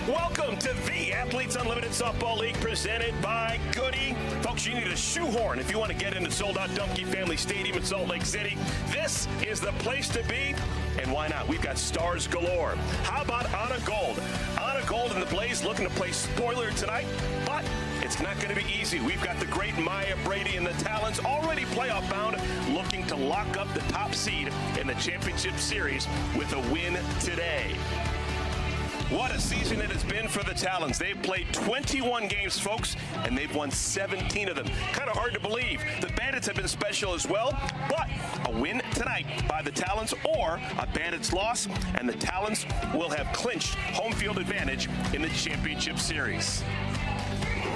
Welcome to the Athletes Unlimited Softball League presented by Goody. Folks, you need a shoehorn if you want to get into sold-out Dumke Family Stadium in Salt Lake City. This is the place to be, and why not? We've got stars galore. How about Anna Gold? Anna Gold and the Blaze looking to play spoiler tonight, but it's not going to be easy. We've got the great Maya Brady and the Talons already playoff bound, looking to lock up the top seed in the championship series with a win today. What a season it has been for the Talons. They've played 21 games, folks, and they've won 17 of them. Kind of hard to believe. The Bandits have been special as well, but a win tonight by the Talons or a Bandits loss, and the Talons will have clinched home field advantage in the championship series.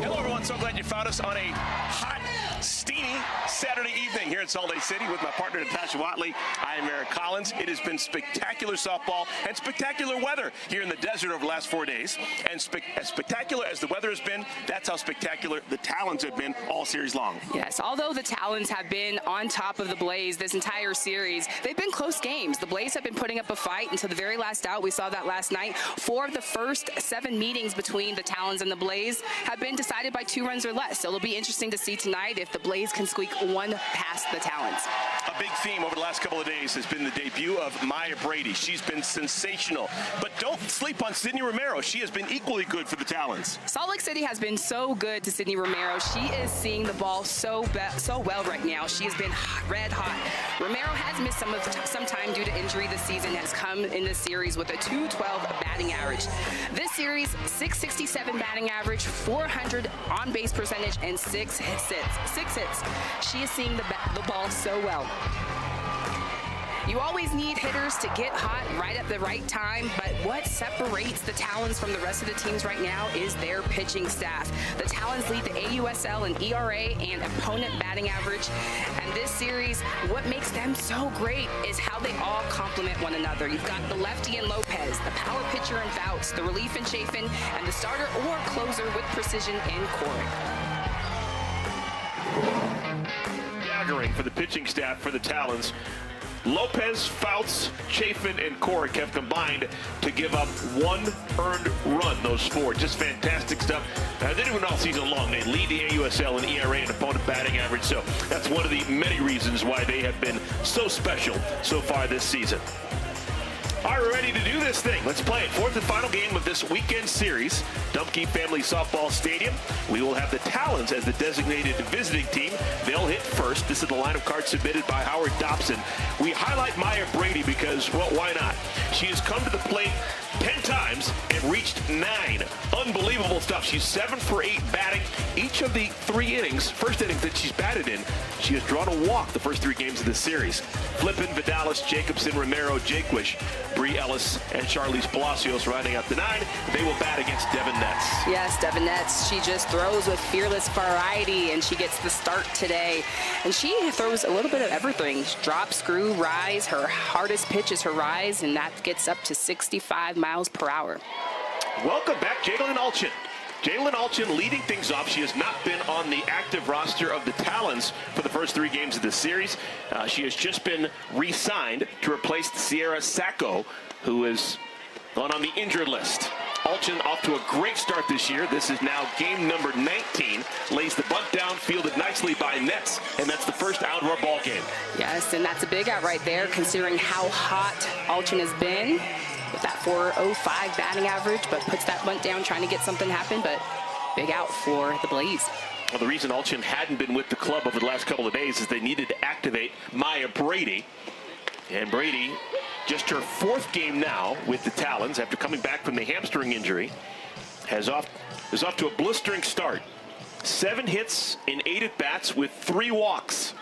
Hello, everyone. So glad you found us on a hot, steamy Saturday evening here in Salt Lake City with my partner, Natasha Watley. I am Eric Collins. It has been spectacular softball and spectacular weather here in the desert over the last 4 days. And as spectacular as the weather has been, that's how spectacular the Talons have been all series long. Yes, although the Talons have been on top of the Blaze this entire series, they've been close games. The Blaze have been putting up a fight until the very last out. We saw that last night. 4 of the first 7 meetings between the Talons and the Blaze have been decided by 2 runs or less. So it'll be interesting to see tonight if the Blaze can squeak one past the Talons. A big theme over the last couple of days has been the debut of Maya Brady. She's been sensational. But don't sleep on Sydney Romero. She has been equally good for the Talons. Salt Lake City has been so good to Sydney Romero. She is seeing the ball so well right now. She has been red hot. Romero has missed some time due to injury this season, has come in this series with a .212 batting average. This series, .667 batting average, .400 on-base percentage, and 6 hits. She is seeing the ball so well. You always need hitters to get hot right at the right time, but what separates the Talons from the rest of the teams right now is their pitching staff. The Talons lead the AUSL in ERA and opponent batting average, and this series, what makes them so great is how they all complement one another. You've got the lefty in Lopez, the power pitcher in Fouts, the relief in Chafin, and the starter or closer with precision in Kowalik. Staggering for the pitching staff for the Talons. Lopez, Fouts, Chafin, and Kowalik have combined to give up 1 earned run. Those 4, just fantastic stuff. They do it all season long. They lead the AUSL in ERA and opponent batting average, so that's one of the many reasons why they have been so special so far this season. All right, we're ready to do this thing. Let's play it. 4th and final game of this weekend series, Dumke Family Softball Stadium. We will have the Talons as the designated visiting team. They'll hit first. This is the lineup card submitted by Howard Dobson. We highlight Maya Brady because, well, why not? She has come to the plate 10 times and reached 9. Unbelievable stuff. She's 7 for 8 batting. Each of the 3 innings, first innings that she's batted in, she has drawn a walk the first 3 games of this series. Flippin, Vidalis, Jacobsen, Romero, Jaquish, Bree, Ellis, and Charlize Palacios riding out the 9. They will bat against Devin Netz. Yes, Devin Netz. She just throws with fearless variety, and she gets the start today. And she throws a little bit of everything. Drop, screw, rise. Her hardest pitch is her rise, and that gets up to 65 miles per hour. Welcome back, Jalen Alchin. Jalen Alchin leading things off. She has not been on the active roster of the Talons for the first 3 games of this series. She has just been re-signed to replace Sierra Sacco, who is gone on the injured list. Alchin off to a great start this year. This is now game number 19. Lays the bunt down, fielded nicely by Netz, and that's the first out of our ball game. Yes, and that's a big out right there, considering how hot Alchin has been. With that .405 batting average, but puts that bunt down trying to get something to happen, but big out for the Blaze. Well, the reason Alchin hadn't been with the club over the last couple of days is they needed to activate Maya Brady. And Brady, just her 4th game now with the Talons after coming back from the hamstring injury, is off to a blistering start. 7 hits in 8 at-bats with 3 walks.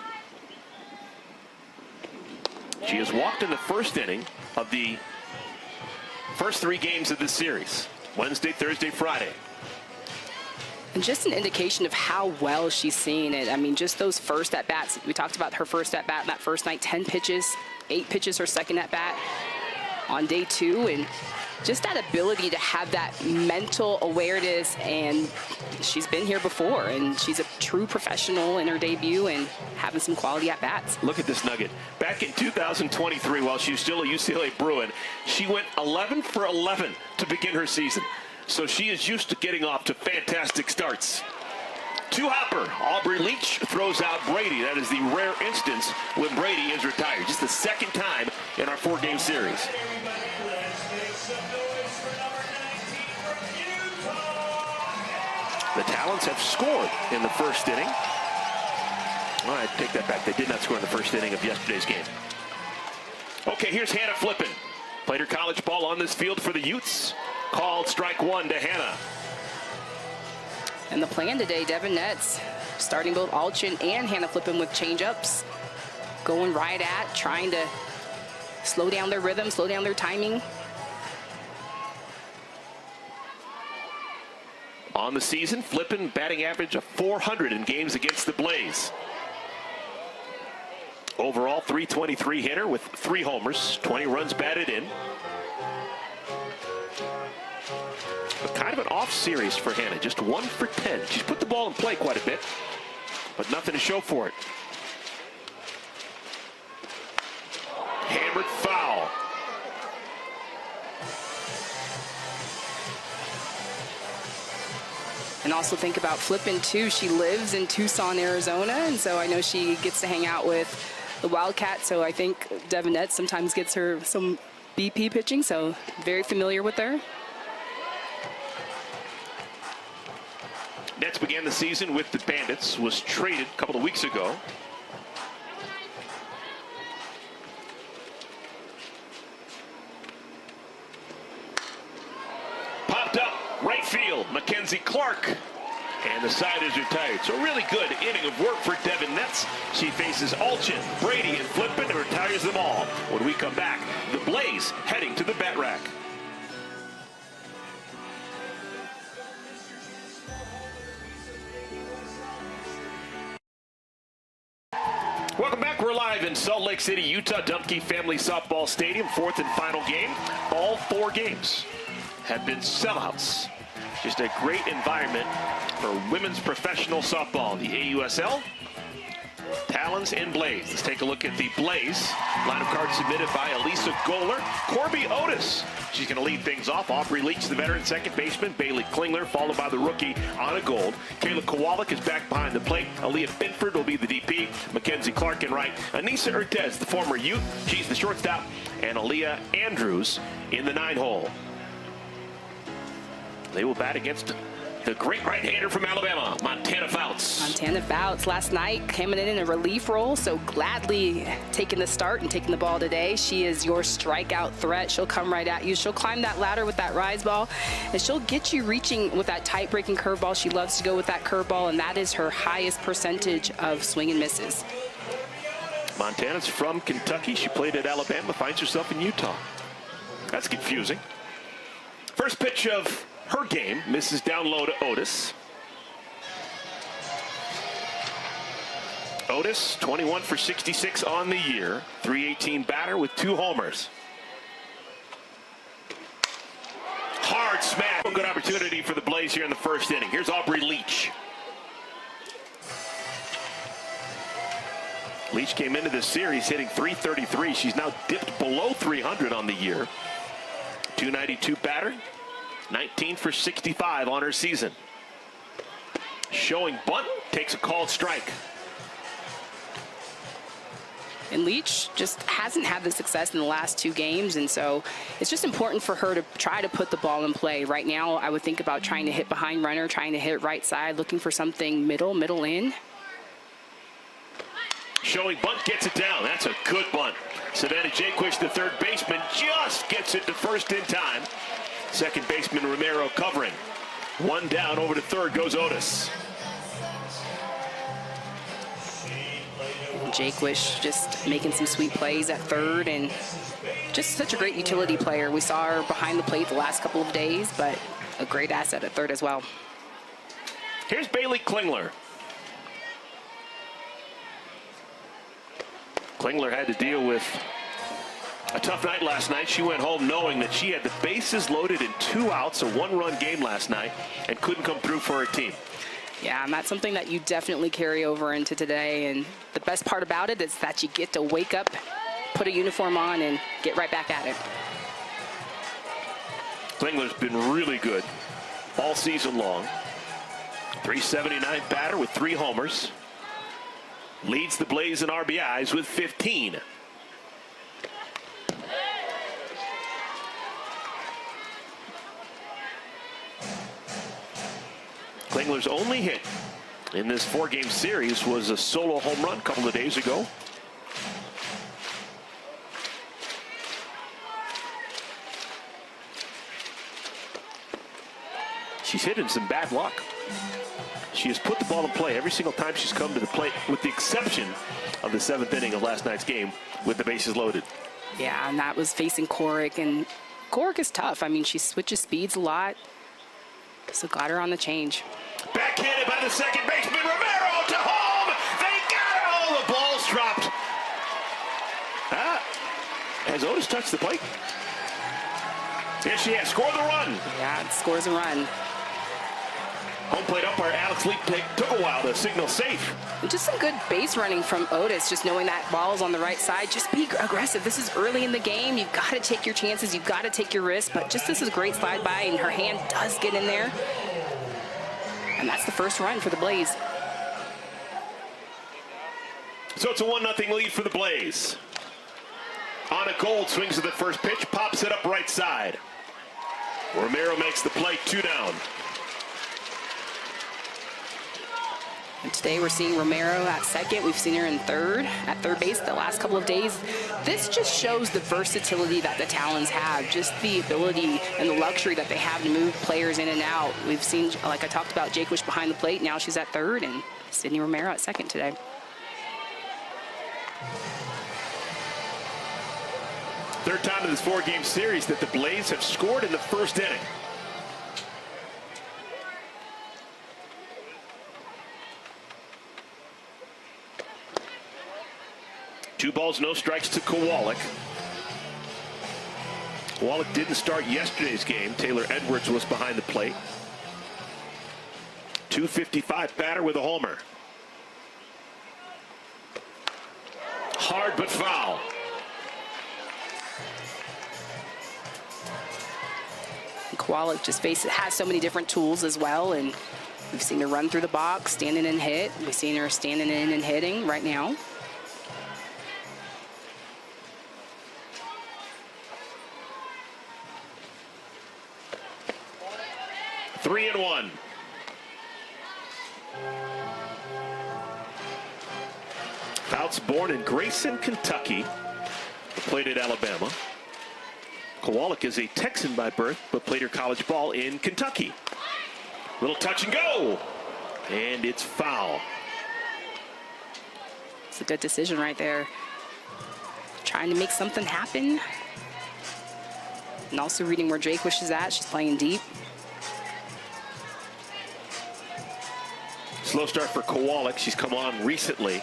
She has walked in the first inning of the first 3 games of this series, Wednesday, Thursday, Friday. And just an indication of how well she's seeing it. I mean, just those first at-bats. We talked about her first at-bat that first night, 10 pitches, 8 pitches her second at-bat on day 2. And just that ability to have that mental awareness, and she's been here before, and she's a true professional in her debut and having some quality at-bats. Look at this nugget. Back in 2023, while she was still a UCLA Bruin, she went 11 for 11 to begin her season. so she is used to getting off to fantastic starts. Two-hopper. Aubrey Leach throws out Brady. That is the rare instance when Brady is retired. Just the second time in our 4-game series. The Talons have scored in the first inning. Well, I take that back. They did not score in the first inning of yesterday's game. Okay, here's Hannah Flippin. Played her college ball on this field for the Utes. Called strike one to Hannah. And the plan today, Devin Nets starting both Alchin and Hannah Flippin with change-ups. Going right at, trying to slow down their rhythm, slow down their timing. On the season, Flippin batting average of 400 in games against the Blaze. Overall, .323 hitter with 3 homers, 20 runs batted in. But kind of an off series for Hannah, just 1 for 10. She's put the ball in play quite a bit, but nothing to show for it. Hammered foul. And also think about Flippin too. She lives in Tucson, Arizona, and so I know she gets to hang out with the Wildcat. So I think Devin Nets sometimes gets her some BP pitching, so very familiar with her. Nets began the season with the Bandits, was traded a couple of weeks ago. Popped up, right field, Mackenzie Clark. And the side is retired. So a really good inning of work for Devin Nets. She faces Alchin, Brady, and Flippin and retires them all. When we come back, the Blaze heading to the bat rack. Welcome back. We're live in Salt Lake City, Utah, Dumke Family Softball Stadium. 4th and final game. All 4 games have been sellouts. Just a great environment for women's professional softball. The AUSL, Talons, and Blaze. Let's take a look at the Blaze. Line of cards submitted by Elisa Goller. Corby Otis. She's going to lead things off. Aubrey Leach, the veteran second baseman. Bailey Klingler, followed by the rookie Anna Gold. Kayla Kowalik is back behind the plate. Aaliyah Binford will be the DP. Mackenzie Clark in right. Anissa Urtez, the former Ute. She's the shortstop. And Aaliyah Andrews in the 9-hole. They will bat against the great right-hander from Alabama, Montana Fouts. Montana Fouts last night coming in a relief role, so gladly taking the start and taking the ball today. She is your strikeout threat. She'll come right at you. She'll climb that ladder with that rise ball, and she'll get you reaching with that tight breaking curveball. She loves to go with that curveball, and that is her highest percentage of swing and misses. Montana's from Kentucky. She played at Alabama, finds herself in Utah. That's confusing. First pitch of her game, misses down low to Otis. Otis, 21 for 66 on the year. .318 batter with 2 homers. Hard smash. Good opportunity for the Blaze here in the first inning. Here's Aubrey Leach. Leach came into this series hitting .333. She's now dipped below 300 on the year. .292 batter. 19 for 65 on her season. Showing bunt, takes a called strike. And Leach just hasn't had the success in the last 2 games, and so it's just important for her to try to put the ball in play. Right now, I would think about trying to hit behind runner, trying to hit right side, looking for something middle in. Showing bunt, gets it down. That's a good bunt. Savannah Jaquish, the third baseman, just gets it to first in time. Second baseman Romero covering. 1 down, over to third goes Otis. Jaquish just making some sweet plays at third, and just such a great utility player. We saw her behind the plate the last couple of days, but a great asset at third as well. Here's Bailey Klingler. Klingler had to deal with a tough night last night. She went home knowing that she had the bases loaded in 2 outs, a 1-run game last night, and couldn't come through for her team. Yeah, and that's something that you definitely carry over into today. And the best part about it is that you get to wake up, put a uniform on, and get right back at it. Klingler's been really good all season long. 379 batter with 3 homers. Leads the Blaze in RBIs with 15. Klingler's only hit in this 4-game series was a solo home run a couple of days ago. She's hit in some bad luck. She has put the ball in play every single time she's come to the plate, with the exception of the 7th inning of last night's game with the bases loaded. Yeah, and that was facing Kowalik, and Kowalik is tough. I mean, she switches speeds a lot, so got her on the change. Backhanded by the second baseman, Romero to home. They got it. Oh, the ball's dropped. Has Otis touched the plate? Yes, she has. Scored the run. Yeah, it scores a run. Home plate umpire Alex Leach took a while to signal safe. And just some good base running from Otis, just knowing that ball is on the right side. Just be aggressive. This is early in the game. You've got to take your chances. You've got to take your risks. But just this is a great slide by, and her hand does get in there. And that's the first run for the Blaze. So it's a 1-0 lead for the Blaze. Anna Gold swings at the first pitch, pops it up right side. Romero makes the play, 2 down. And today we're seeing Romero at second. We've seen her in at third base the last couple of days. This just shows the versatility that the Talons have, just the ability and the luxury that they have to move players in and out. We've seen, like I talked about, Jacobsen behind the plate. Now she's at third, and Sydney Romero at second today. Third time in this 4-game series that the Blaze have scored in the first inning. Two balls, no strikes to Kowalik. Kowalik didn't start yesterday's game. Taylor Edwards was behind the plate. 255 batter with a homer. Hard but foul. Kowalik just has so many different tools as well, and we've seen her run through the box, standing and hit. We've seen her standing in and hitting right now. Three and one. Fouts born in Grayson, Kentucky, played at Alabama. Kowalik is a Texan by birth, but played her college ball in Kentucky. Little touch and go, and it's foul. It's a good decision right there. Trying to make something happen. And also reading where Jacobsen is at. She's playing deep. Slow start for Kowalik. She's come on recently.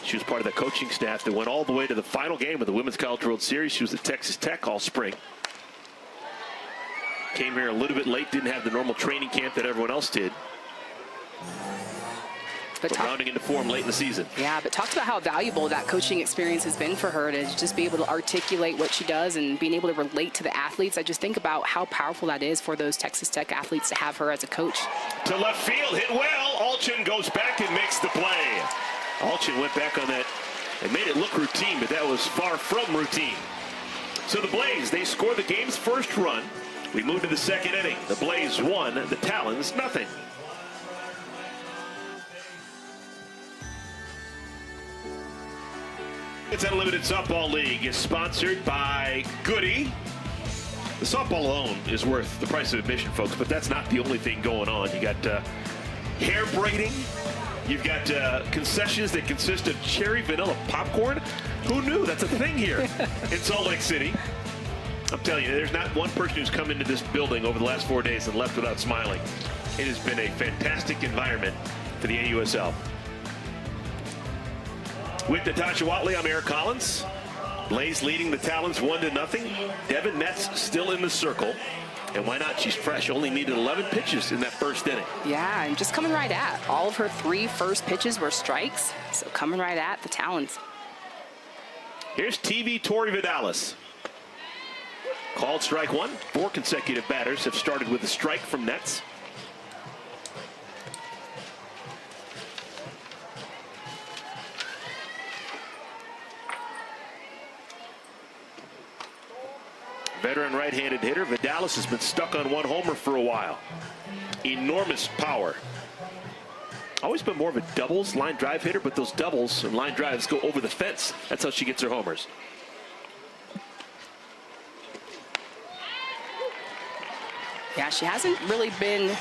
She was part of the coaching staff that went all the way to the final game of the Women's College World Series. She was at Texas Tech all spring. Came here a little bit late, didn't have the normal training camp that everyone else did. But rounding into form late in the season. Yeah, but talked about how valuable that coaching experience has been for her to just be able to articulate what she does and being able to relate to the athletes. I just think about how powerful that is for those Texas Tech athletes to have her as a coach. To left field, hit well. Alchin goes back and makes the play. Alchin went back on that and made it look routine, but that was far from routine. So the Blaze, they score the game's first run. We move to the second inning. The Blaze 1, the Talons 0. It's Unlimited Softball League is sponsored by Goody. The softball alone is worth the price of admission, folks, but that's not the only thing going on. You got hair braiding. You've got concessions that consist of cherry vanilla popcorn. Who knew? That's a thing here in Salt Lake City. I'm telling you, there's not one person who's come into this building over the last 4 days and left without smiling. It has been a fantastic environment for the AUSL. With Natasha Watley, I'm Eric Collins. Blaze leading the Talons 1-0. Devin Metz still in the circle. And why not? She's fresh. Only needed 11 pitches in that first inning. Yeah, and just coming right at. All of her 3 first pitches were strikes. So coming right at the Talons. Here's TV Tori Vidalis. Called strike one. 4 consecutive batters have started with a strike from Nets. Veteran right-handed hitter Vidalis has been stuck on 1 homer for a while. Enormous power. Always been more of a doubles line drive hitter, but those doubles and line drives go over the fence. That's how she gets her homers. Yeah, she hasn't really been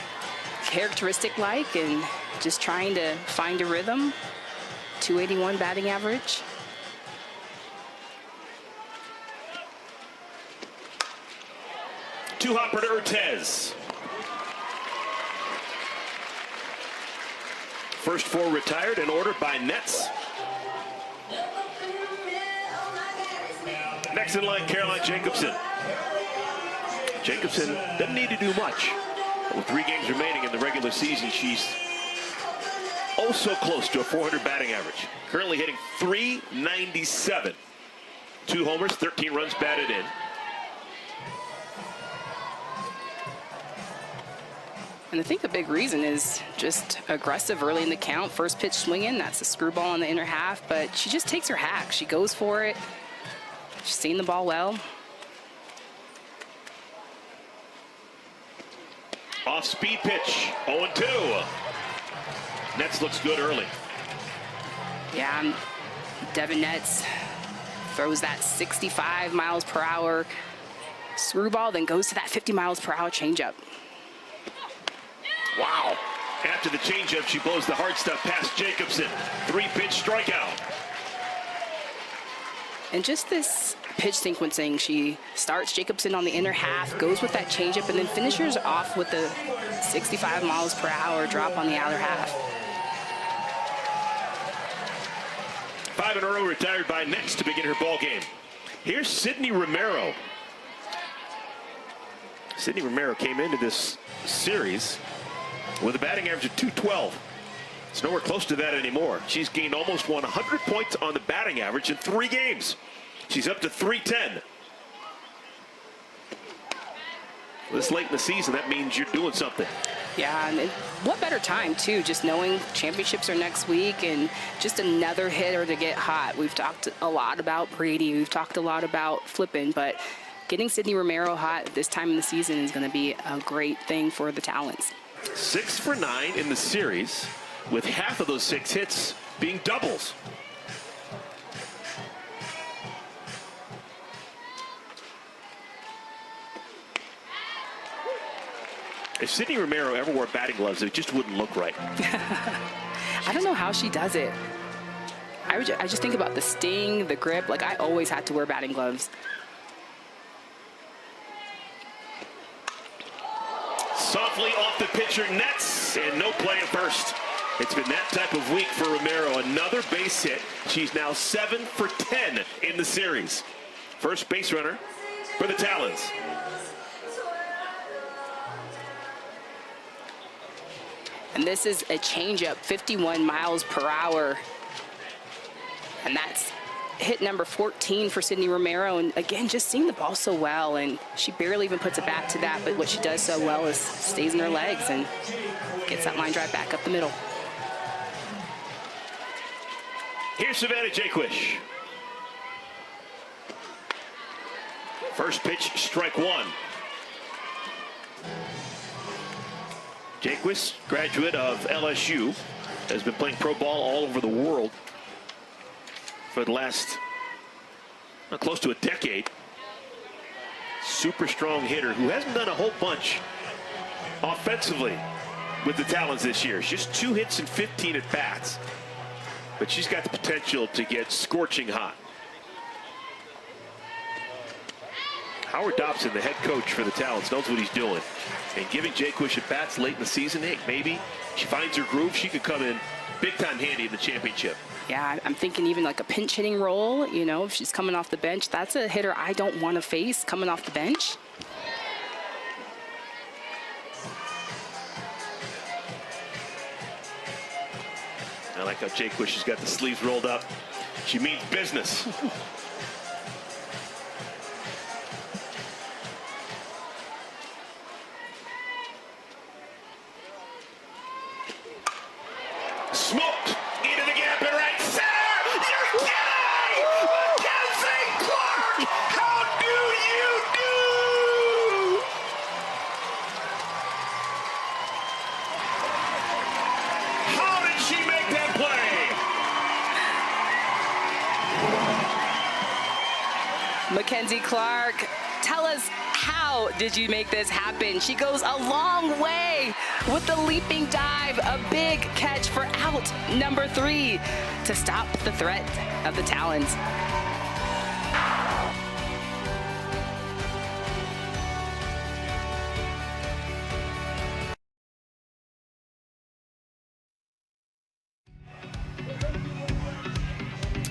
characteristic-like and just trying to find a rhythm. 281 batting average. Two-hopper to Ortiz. First 4 retired and ordered by Nets. Next in line, Caroline Jacobsen. Jacobsen doesn't need to do much. With 3 games remaining in the regular season, she's oh so close to a 400 batting average. Currently hitting .397. 2 homers, 13 runs batted in. And I think the big reason is just aggressive early in the count. First pitch swinging, that's a screwball in the inner half, but she just takes her hack. She goes for it. She's seen the ball well. Off speed pitch, 0-2. Nets looks good early. Yeah, Devin Nets throws that 65 miles per hour screwball, then goes to that 50 miles per hour changeup. Wow. After the changeup, she blows the hard stuff past Jacobsen. 3-pitch strikeout. And just this pitch sequencing, she starts Jacobsen on the inner half, goes with that changeup, and then finishes off with the 65 miles per hour drop on the outer half. 5 in a row retired by Nets to begin her ball game. Here's Sydney Romero. Sydney Romero came into this series with a batting average of .212. It's nowhere close to that anymore. She's gained almost 100 points on the batting average in 3 games. She's up to .310. This late in the season, that means you're doing something. Yeah, and what better time, too, just knowing championships are next week and just another hitter to get hot. We've talked a lot about Brady. We've talked a lot about Flippin, but getting Sydney Romero hot this time in the season is going to be a great thing for the Talons. 6 for 9 in the series, with half of those 6 hits being doubles. If Sydney Romero ever wore batting gloves, it just wouldn't look right. I don't know how she does it. I just think about the sting, the grip. Like, I always had to wear batting gloves. Softly off the pitcher, Nets, and no play at first. It's been that type of week for Romero. Another base hit. She's now 7 for 10 in the series. First base runner for the Talons. And this is a changeup, 51 miles per hour. And that's hit number 14 for Sydney Romero. And again, just seeing the ball so well. And she barely even puts it back to that. But what she does so well is stays in her legs and gets that line drive back up the middle. Here's Savannah Jaquish. First pitch, strike 1. Jaquish, graduate of LSU, has been playing pro ball all over the world for the last close to a decade. Super strong hitter who hasn't done a whole bunch offensively with the Talons this year. She's just 2 hits and 15 at bats, but she's got the potential to get scorching hot. Howard Dobson, the head coach for the Talons, knows what he's doing. And giving Jaquish at bats late in the season, hey, maybe she finds her groove. She could come in big time handy in the championship. Yeah, I'm thinking even like a pinch hitting role, you know, if she's coming off the bench. That's a hitter I don't want to face coming off the bench. I like how Jaquish has got the sleeves rolled up. She means business. smoked into the gap and right center. You're kidding! Mackenzie Clark! How do you do? How did she make that play? Mackenzie Clark, tell us, how did you make this happen? She goes a long way with the leaping dive, a big catch for out number 3 to stop the threat of the Talons.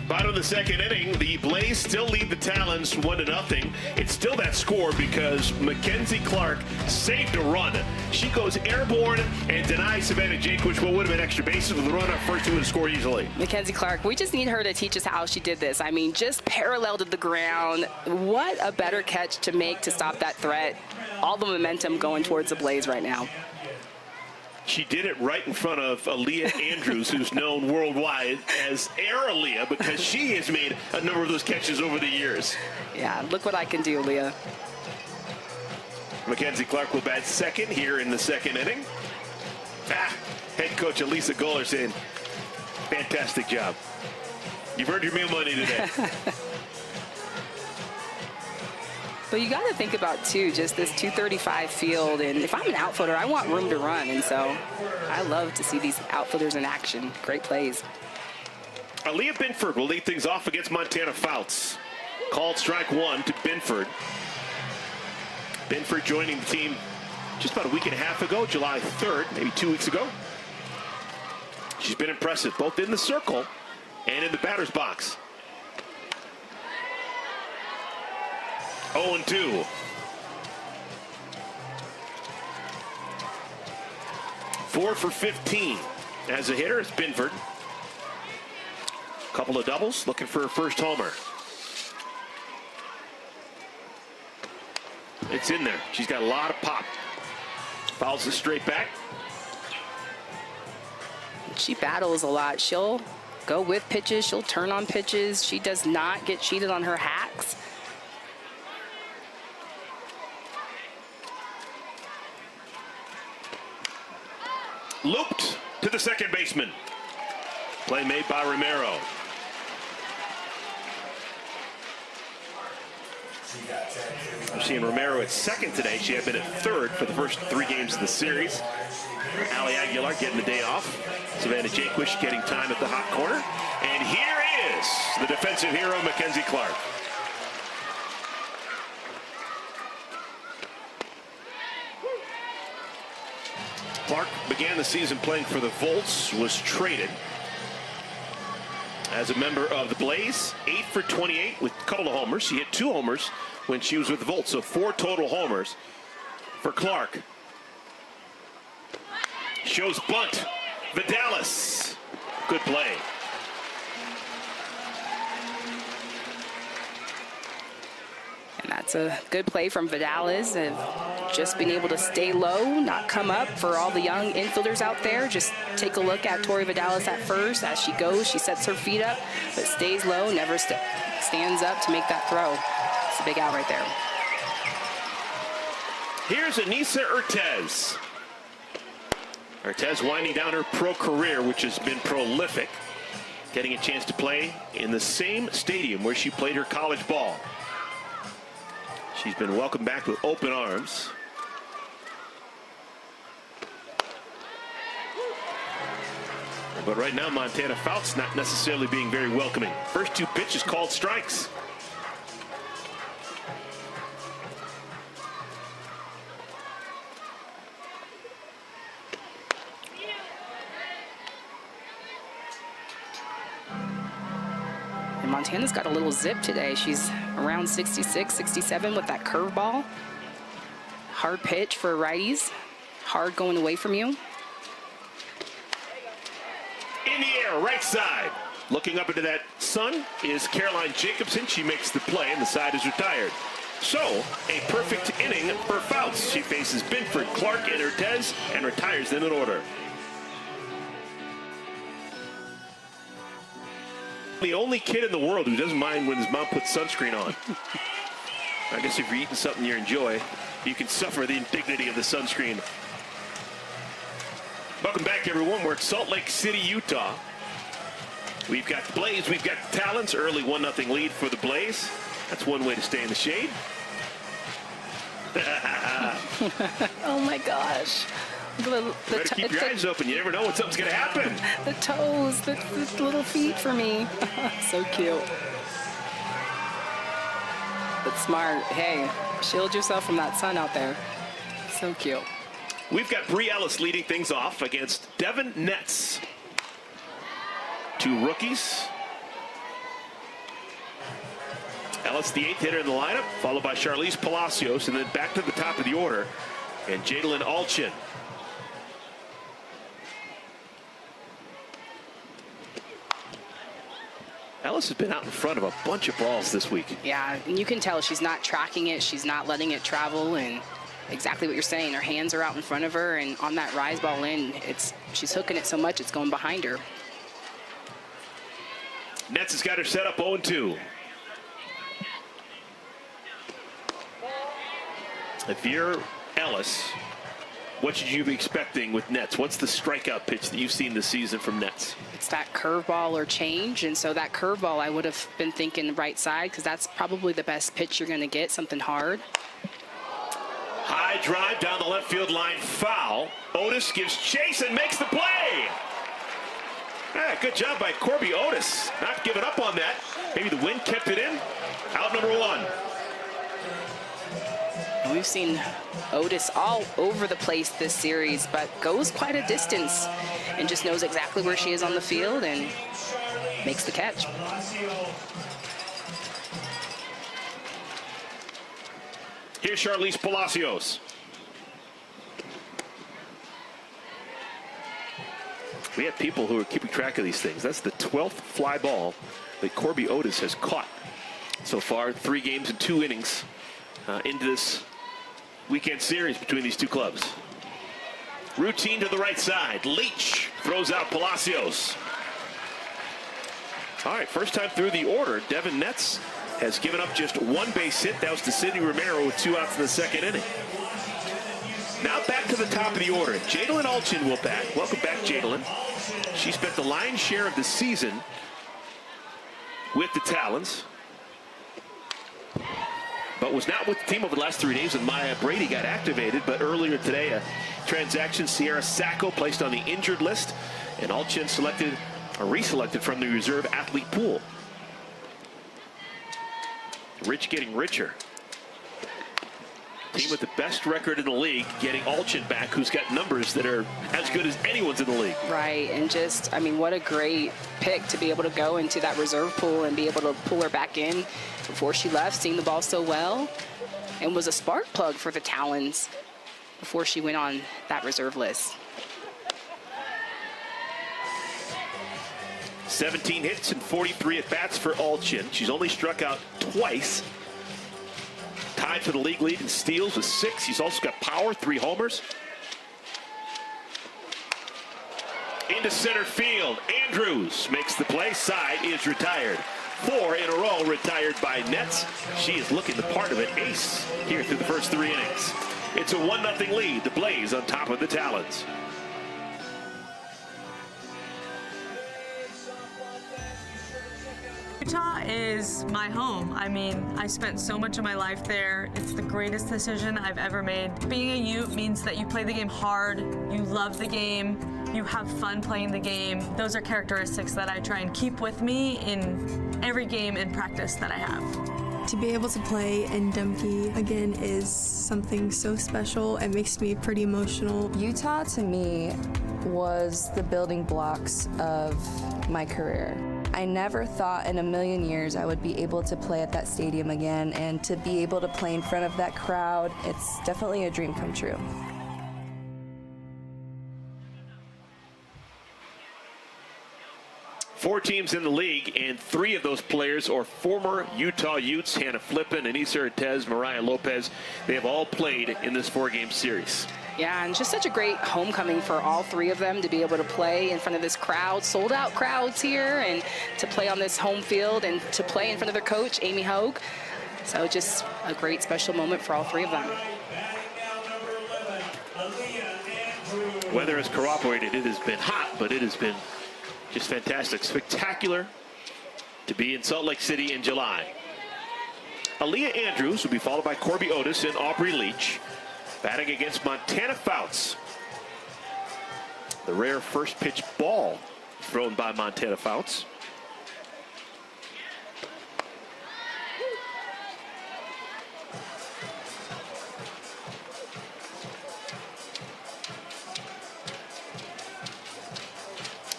Bottom of the second inning, the Blaze still lead the Talons 1-0. It's still that score because Mackenzie Clark saved a run. She goes airborne and denies Savannah Jacobsen what would have been extra bases with a run up first to score easily. Mackenzie Clark, we just need her to teach us how she did this. I mean, just parallel to the ground. What a better catch to make to stop that threat. All the momentum going towards the Blaze right now. She did it right in front of Aaliyah Andrews, who's known worldwide as Air Aaliyah because she has made a number of those catches over the years. Yeah, look what I can do, Aaliyah. Mackenzie Clark will bat second here in the second inning. Head coach Elisa Goller saying, fantastic job. You've earned your meal money today. But you got to think about, too, just this 235 field. And if I'm an outfielder, I want room to run. And so I love to see these outfielders in action. Great plays. Aaliyah Binford will lead things off against Montana Fouts. Called strike 1 to Binford. Binford joining the team just about a week and a half ago, July 3rd, maybe 2 weeks ago. She's been impressive, both in the circle and in the batter's box. 0-2. 4 for 15 as a hitter. It's Binford. Couple of doubles, looking for her first homer. It's in there. She's got a lot of pop. Fouls it straight back. She battles a lot. She'll go with pitches. She'll turn on pitches. She does not get cheated on her hacks. Looped to the second baseman. Play made by Romero. We're seeing Romero at second today. She had been at third for the first 3 games of the series. Ali Aguilar getting the day off. Savannah Jacobsen getting time at the hot corner. And here is the defensive hero, Mackenzie Clark. Clark began the season playing for the Volts, was traded as a member of the Blaze. 8 for 28 with a couple of homers. She hit 2 homers when she was with the Volts, so 4 total homers for Clark. Shows bunt. Vidalis. Good play. And that's a good play from Vidalis. Have just been able to stay low, not come up for all the young infielders out there. Just take a look at Tori Vidalis at first. As she goes, she sets her feet up, but stays low, never stands up to make that throw. It's a big out right there. Here's Anissa Urtez. Urtez winding down her pro career, which has been prolific. Getting a chance to play in the same stadium where she played her college ball. She's been welcomed back with open arms. But right now, Montana Fouts not necessarily being very welcoming. First 2 pitches called strikes. And Montana's got a little zip today. She's around 66, 67 with that curveball. Hard pitch for righties. Hard going away from you. In the air, right side. Looking up into that sun is Caroline Jacobsen. She makes the play, and the side is retired. So, a perfect inning for Fouts. She faces Binford, Clark, and Urtez, and retires them in order. The only kid in the world who doesn't mind when his mom puts sunscreen on. I guess if you're eating something you enjoy, you can suffer the indignity of the sunscreen. Welcome back, everyone. We're at Salt Lake City, Utah. We've got the Blaze, we've got the Talons. Early 1-0 lead for the Blaze. That's one way to stay in the shade. Oh my gosh. Better keep your eyes open. You never know when something's going to happen. The toes, the little feet for me. So cute. But smart. Hey, shield yourself from that sun out there. So cute. We've got Ellis leading things off against Devin Netz. Two rookies. Ellis, the 8th hitter in the lineup, followed by Charlize Palacios, and then back to the top of the order, and Jadalyn Alchin. Ellis has been out in front of a bunch of balls this week. Yeah, and you can tell she's not tracking it. She's not letting it travel, and exactly what you're saying. Her hands are out in front of her, and on that rise ball in, she's hooking it so much it's going behind her. Netz has got her set up 0-2. If you're Ellis, what should you be expecting with Netz? What's the strikeout pitch that you've seen this season from Netz? It's that curveball or change, and so that curveball I would have been thinking right side because that's probably the best pitch you're going to get, something hard. High drive down the left field line, foul. Otis gives chase and makes the play. Good job by Corby Otis, not giving up on that. Maybe the wind kept it in. Out number 1. We've seen Otis all over the place this series, but goes quite a distance and just knows exactly where she is on the field and makes the catch. Here's Charlize Palacios. We have people who are keeping track of these things. That's the 12th fly ball that Corby Otis has caught so far. 3 games and 2 innings into this weekend series between these two clubs. Routine to the right side. Leach throws out Palacios. All right, first time through the order, Devin Netz has given up just 1 base hit. That was to Sydney Romero with 2 outs in the 2nd inning. Now back to the top of the order. Jadalyn Alchin will bat. Welcome back, Jadalyn. She spent the lion's share of the season with the Talons, but was not with the team over the last 3 days when Brady got activated. But earlier today, a transaction, Sierra Sacco placed on the injured list, and Alchin reselected from the reserve athlete pool. Rich getting richer. Team with the best record in the league getting Alchin back, who's got numbers that are as good as anyone's in the league. Right, and just, I mean, what a great pick to be able to go into that reserve pool and be able to pull her back in before she left, seeing the ball so well, and was a spark plug for the Talons before she went on that reserve list. 17 hits and 43 at-bats for Alchin. She's only struck out twice. Tied for the league lead in steals with 6. He's also got power, 3 homers. Into center field. Andrews makes the play. Side is retired. 4 in a row retired by Netz. She is looking the part of an ace here through the first 3 innings. It's a 1-0 lead. The Blaze on top of the Talons. Utah is my home. I mean, I spent so much of my life there. It's the greatest decision I've ever made. Being a Ute means that you play the game hard, you love the game, you have fun playing the game. Those are characteristics that I try and keep with me in every game and practice that I have. To be able to play in Dumke again is something so special. It makes me pretty emotional. Utah to me was the building blocks of my career. I never thought in a million years I would be able to play at that stadium again, and to be able to play in front of that crowd, it's definitely a dream come true. Four teams in the league, and 3 of those players are former Utah Utes. Hannah Flippen, Anissa Ortez, Mariah Lopez. They have all played in this 4-game series. Yeah, and just such a great homecoming for all three of them to be able to play in front of this crowd, sold out crowds here, and to play on this home field and to play in front of their coach, Amy Hogue. So just a great special moment for all three of them. Weather has cooperated. It has been hot, but it has been just fantastic. Spectacular to be in Salt Lake City in July. Aaliyah Andrews will be followed by Corby Otis and Aubrey Leach, batting against Montana Fouts. The rare first pitch ball thrown by Montana Fouts.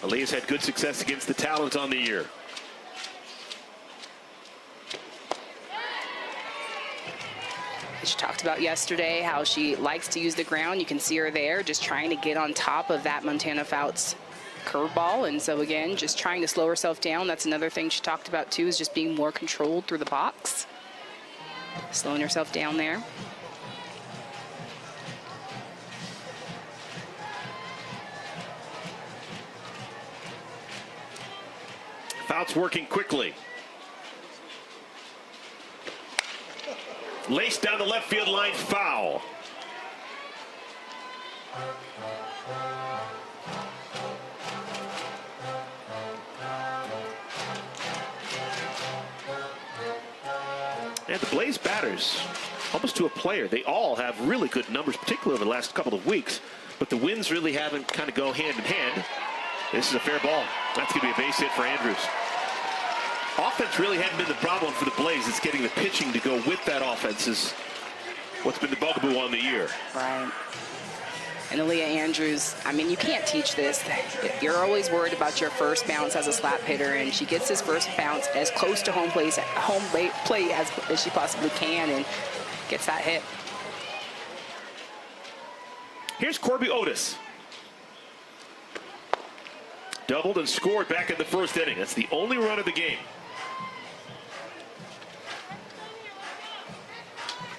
Aaliyah's had good success against the Talons on the year. She talked about yesterday how she likes to use the ground. You can see her there just trying to get on top of that Montana Fouts curveball. And so again, just trying to slow herself down. That's another thing she talked about too, is just being more controlled through the box. Slowing herself down there. Fouts working quickly. Laced down the left field line, foul. And the Blaze batters, almost to a player, they all have really good numbers, particularly over the last couple of weeks. But the wins really haven't kind of go hand in hand. This is a fair ball. That's going to be a base hit for Andrews. Offense really hadn't been the problem for the Blaze. It's getting the pitching to go with that offense is what's been the bugaboo on the year. Right. And Aaliyah Andrews, I mean, you can't teach this. You're always worried about your first bounce as a slap hitter, and she gets this first bounce as close to home plate as she possibly can and gets that hit. Here's Corby Otis. Doubled and scored back in the first inning. That's the only run of the game.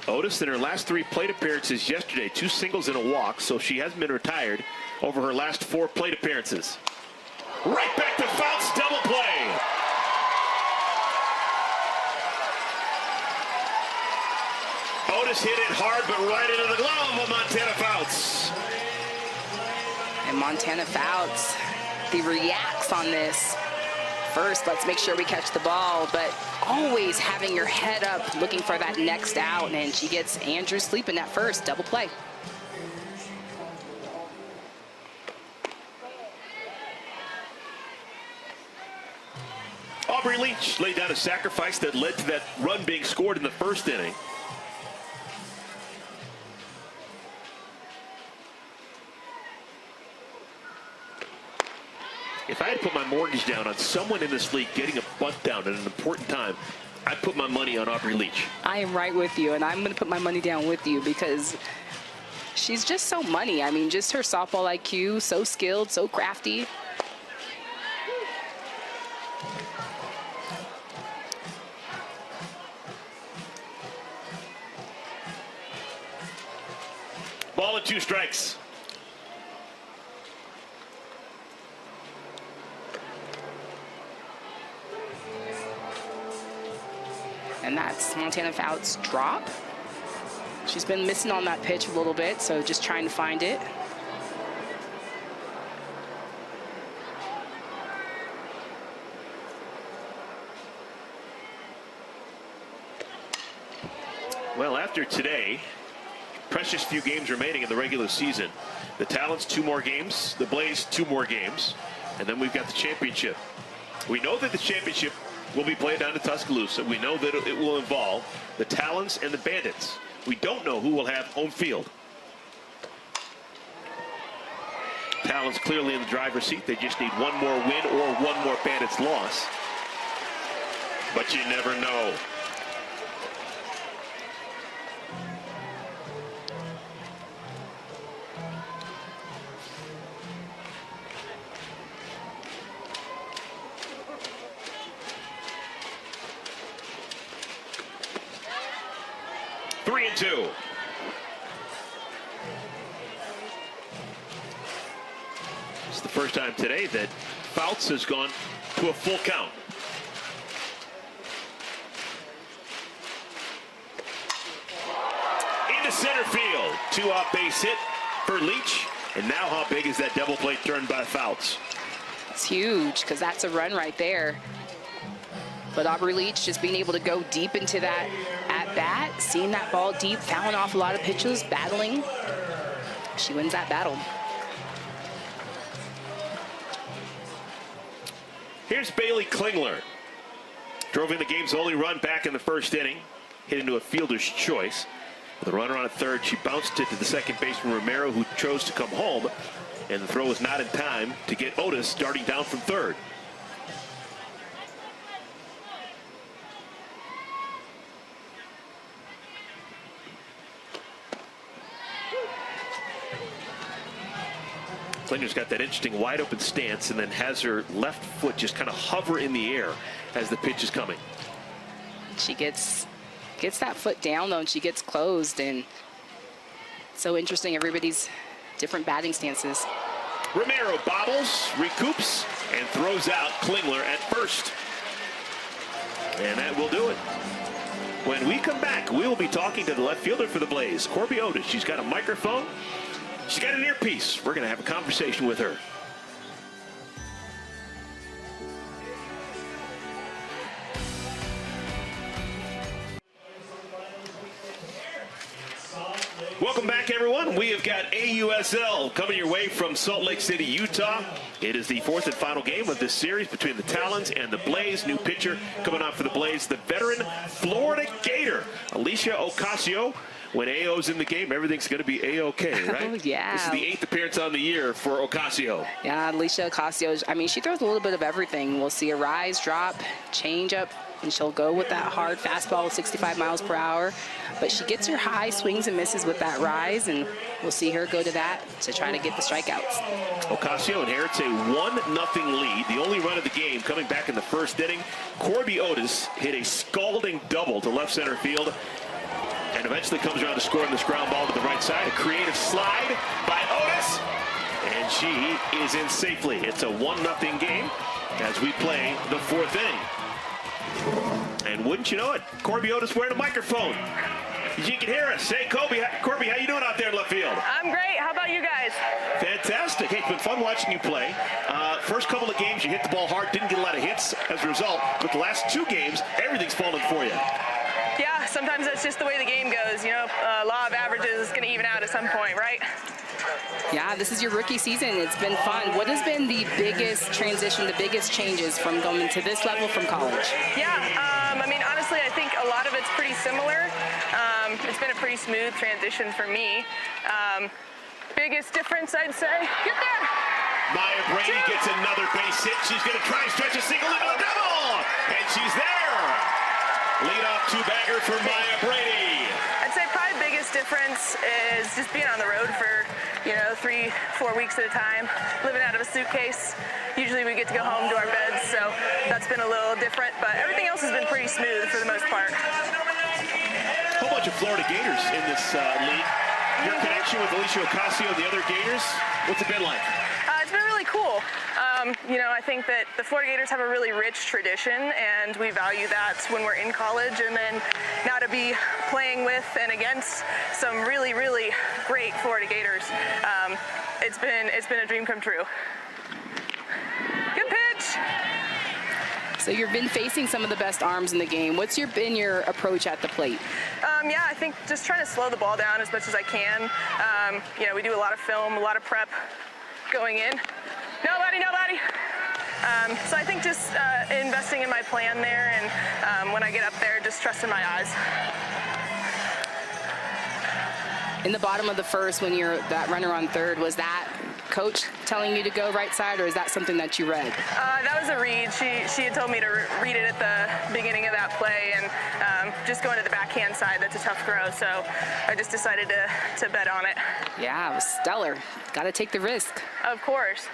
Otis in her last 3 plate appearances yesterday, 2 singles and a walk, so she hasn't been retired over her last 4 plate appearances. Right back to Fouts, double play. Otis hit it hard, but right into the glove of Montana Fouts. And Montana Fouts, he reacts on this. First, let's make sure we catch the ball, but always having your head up, looking for that next out, and she gets Andrews sleeping at first, double play. Aubrey Leach laid down a sacrifice that led to that run being scored in the first inning. If I had put my mortgage down on someone in this league getting a bunt down at an important time, I'd put my money on Aubrey Leach. I am right with you, and I'm going to put my money down with you because she's just so money. I mean, just her softball IQ, so skilled, so crafty. Ball and 2 strikes. And that's Montana Fouts' drop. She's been missing on that pitch a little bit, so just trying to find it. Well, after today, precious few games remaining in the regular season. The Talons 2 more games, the Blaze 2 more games, and then we've got the championship. We know that the championship will be played down in Tuscaloosa. We know that it will involve the Talons and the Bandits. We don't know who will have home field. Talons clearly in the driver's seat. They just need 1 more win or 1 more Bandits loss. But you never know. It's the first time today that Fouts has gone to a full count. Into center field. 2-out base hit for Leach. And now how big is that double play turn by Fouts? It's huge because that's a run right there. But Aubrey Leach just being able to go deep into that at-bat, seeing that ball deep, fouling off a lot of pitches, battling. She wins that battle. Here's Bailey Klingler. Drove in the game's only run back in the first inning. Hit into a fielder's choice. With a runner on at third, she bounced it to the second baseman Romero, who chose to come home. And the throw was not in time to get Otis starting down from third. Klingler's got that interesting wide open stance and then has her left foot just kind of hover in the air as the pitch is coming. She gets that foot down though, and she gets closed, and so interesting. Everybody's different batting stances. Romero bobbles, recoups, and throws out Klingler at first. And that will do it. When we come back, we will be talking to the left fielder for the Blaze, Corby Otis. She's got a microphone. She's got an earpiece. We're going to have a conversation with her. Welcome back, everyone. We have got AUSL coming your way from Salt Lake City, Utah. It is the fourth and final game of this series between the Talons and the Blaze. New pitcher coming out for the Blaze, the veteran Florida Gator, Alicia Ocasio. When AO's in the game, everything's going to be A-OK, right? Oh, yeah. This is the 8th appearance on the year for Ocasio. Yeah, Alicia Ocasio, I mean, she throws a little bit of everything. We'll see a rise, drop, change up, and she'll go with that hard fastball, 65 miles per hour. But she gets her high swings and misses with that rise, and we'll see her go to that to try to get the strikeouts. Ocasio inherits a 1-0 lead. The only run of the game coming back in the first inning. Corby Otis hit a scalding double to left center field, and eventually comes around to scoring this ground ball to the right side. A creative slide by Otis, and she is in safely. It's a 1-0 game as we play the fourth inning. And wouldn't you know it, Corby Otis wearing a microphone. You can hear us. Hey, Corby, how you doing out there in left field? I'm great. How about you guys? Fantastic. Hey, it's been fun watching you play. First couple of games, you hit the ball hard, didn't get a lot of hits as a result. But the last 2 games, everything's fallen for you. Yeah, sometimes that's just the way the game goes. You know, law of averages is going to even out at some point, right? Yeah, this is your rookie season. It's been fun. What has been the biggest transition, the biggest changes from going to this level from college? Yeah, I mean, honestly, I think a lot of it's pretty similar. It's been a pretty smooth transition for me. Biggest difference, I'd say. Get there! Maya Brady gets another base hit. She's going to try and stretch a single into a double, and she's there. Leadoff 2-bagger for Maya Brady. I'd say probably biggest difference is just being on the road for, 3-4 weeks at a time, living out of a suitcase. Usually we get to go home to our beds, so that's been a little different, but everything else has been pretty smooth for the most part. A whole bunch of Florida Gators in this league. Your connection with Alicia Ocasio and the other Gators, what's it been like? It's been really cool. I think that the Florida Gators have a really rich tradition, and we value that when we're in college, and then now to be playing with and against some really, really great Florida Gators, it's been a dream come true. Good pitch! So you've been facing some of the best arms in the game. What's been your approach at the plate? Yeah, I think just trying to slow the ball down as much as I can. We do a lot of film, a lot of prep going in. Nobody. So I think just investing in my plan there, and when I get up there, just trusting my eyes. In the bottom of the first, when you're that runner on third, was that coach telling you to go right side, or is that something that you read? That was a read. She had told me to read it at the beginning of that play, and just going to the backhand side, that's a tough throw, so I just decided to bet on it. Yeah, it was stellar. Got to take the risk. Of course.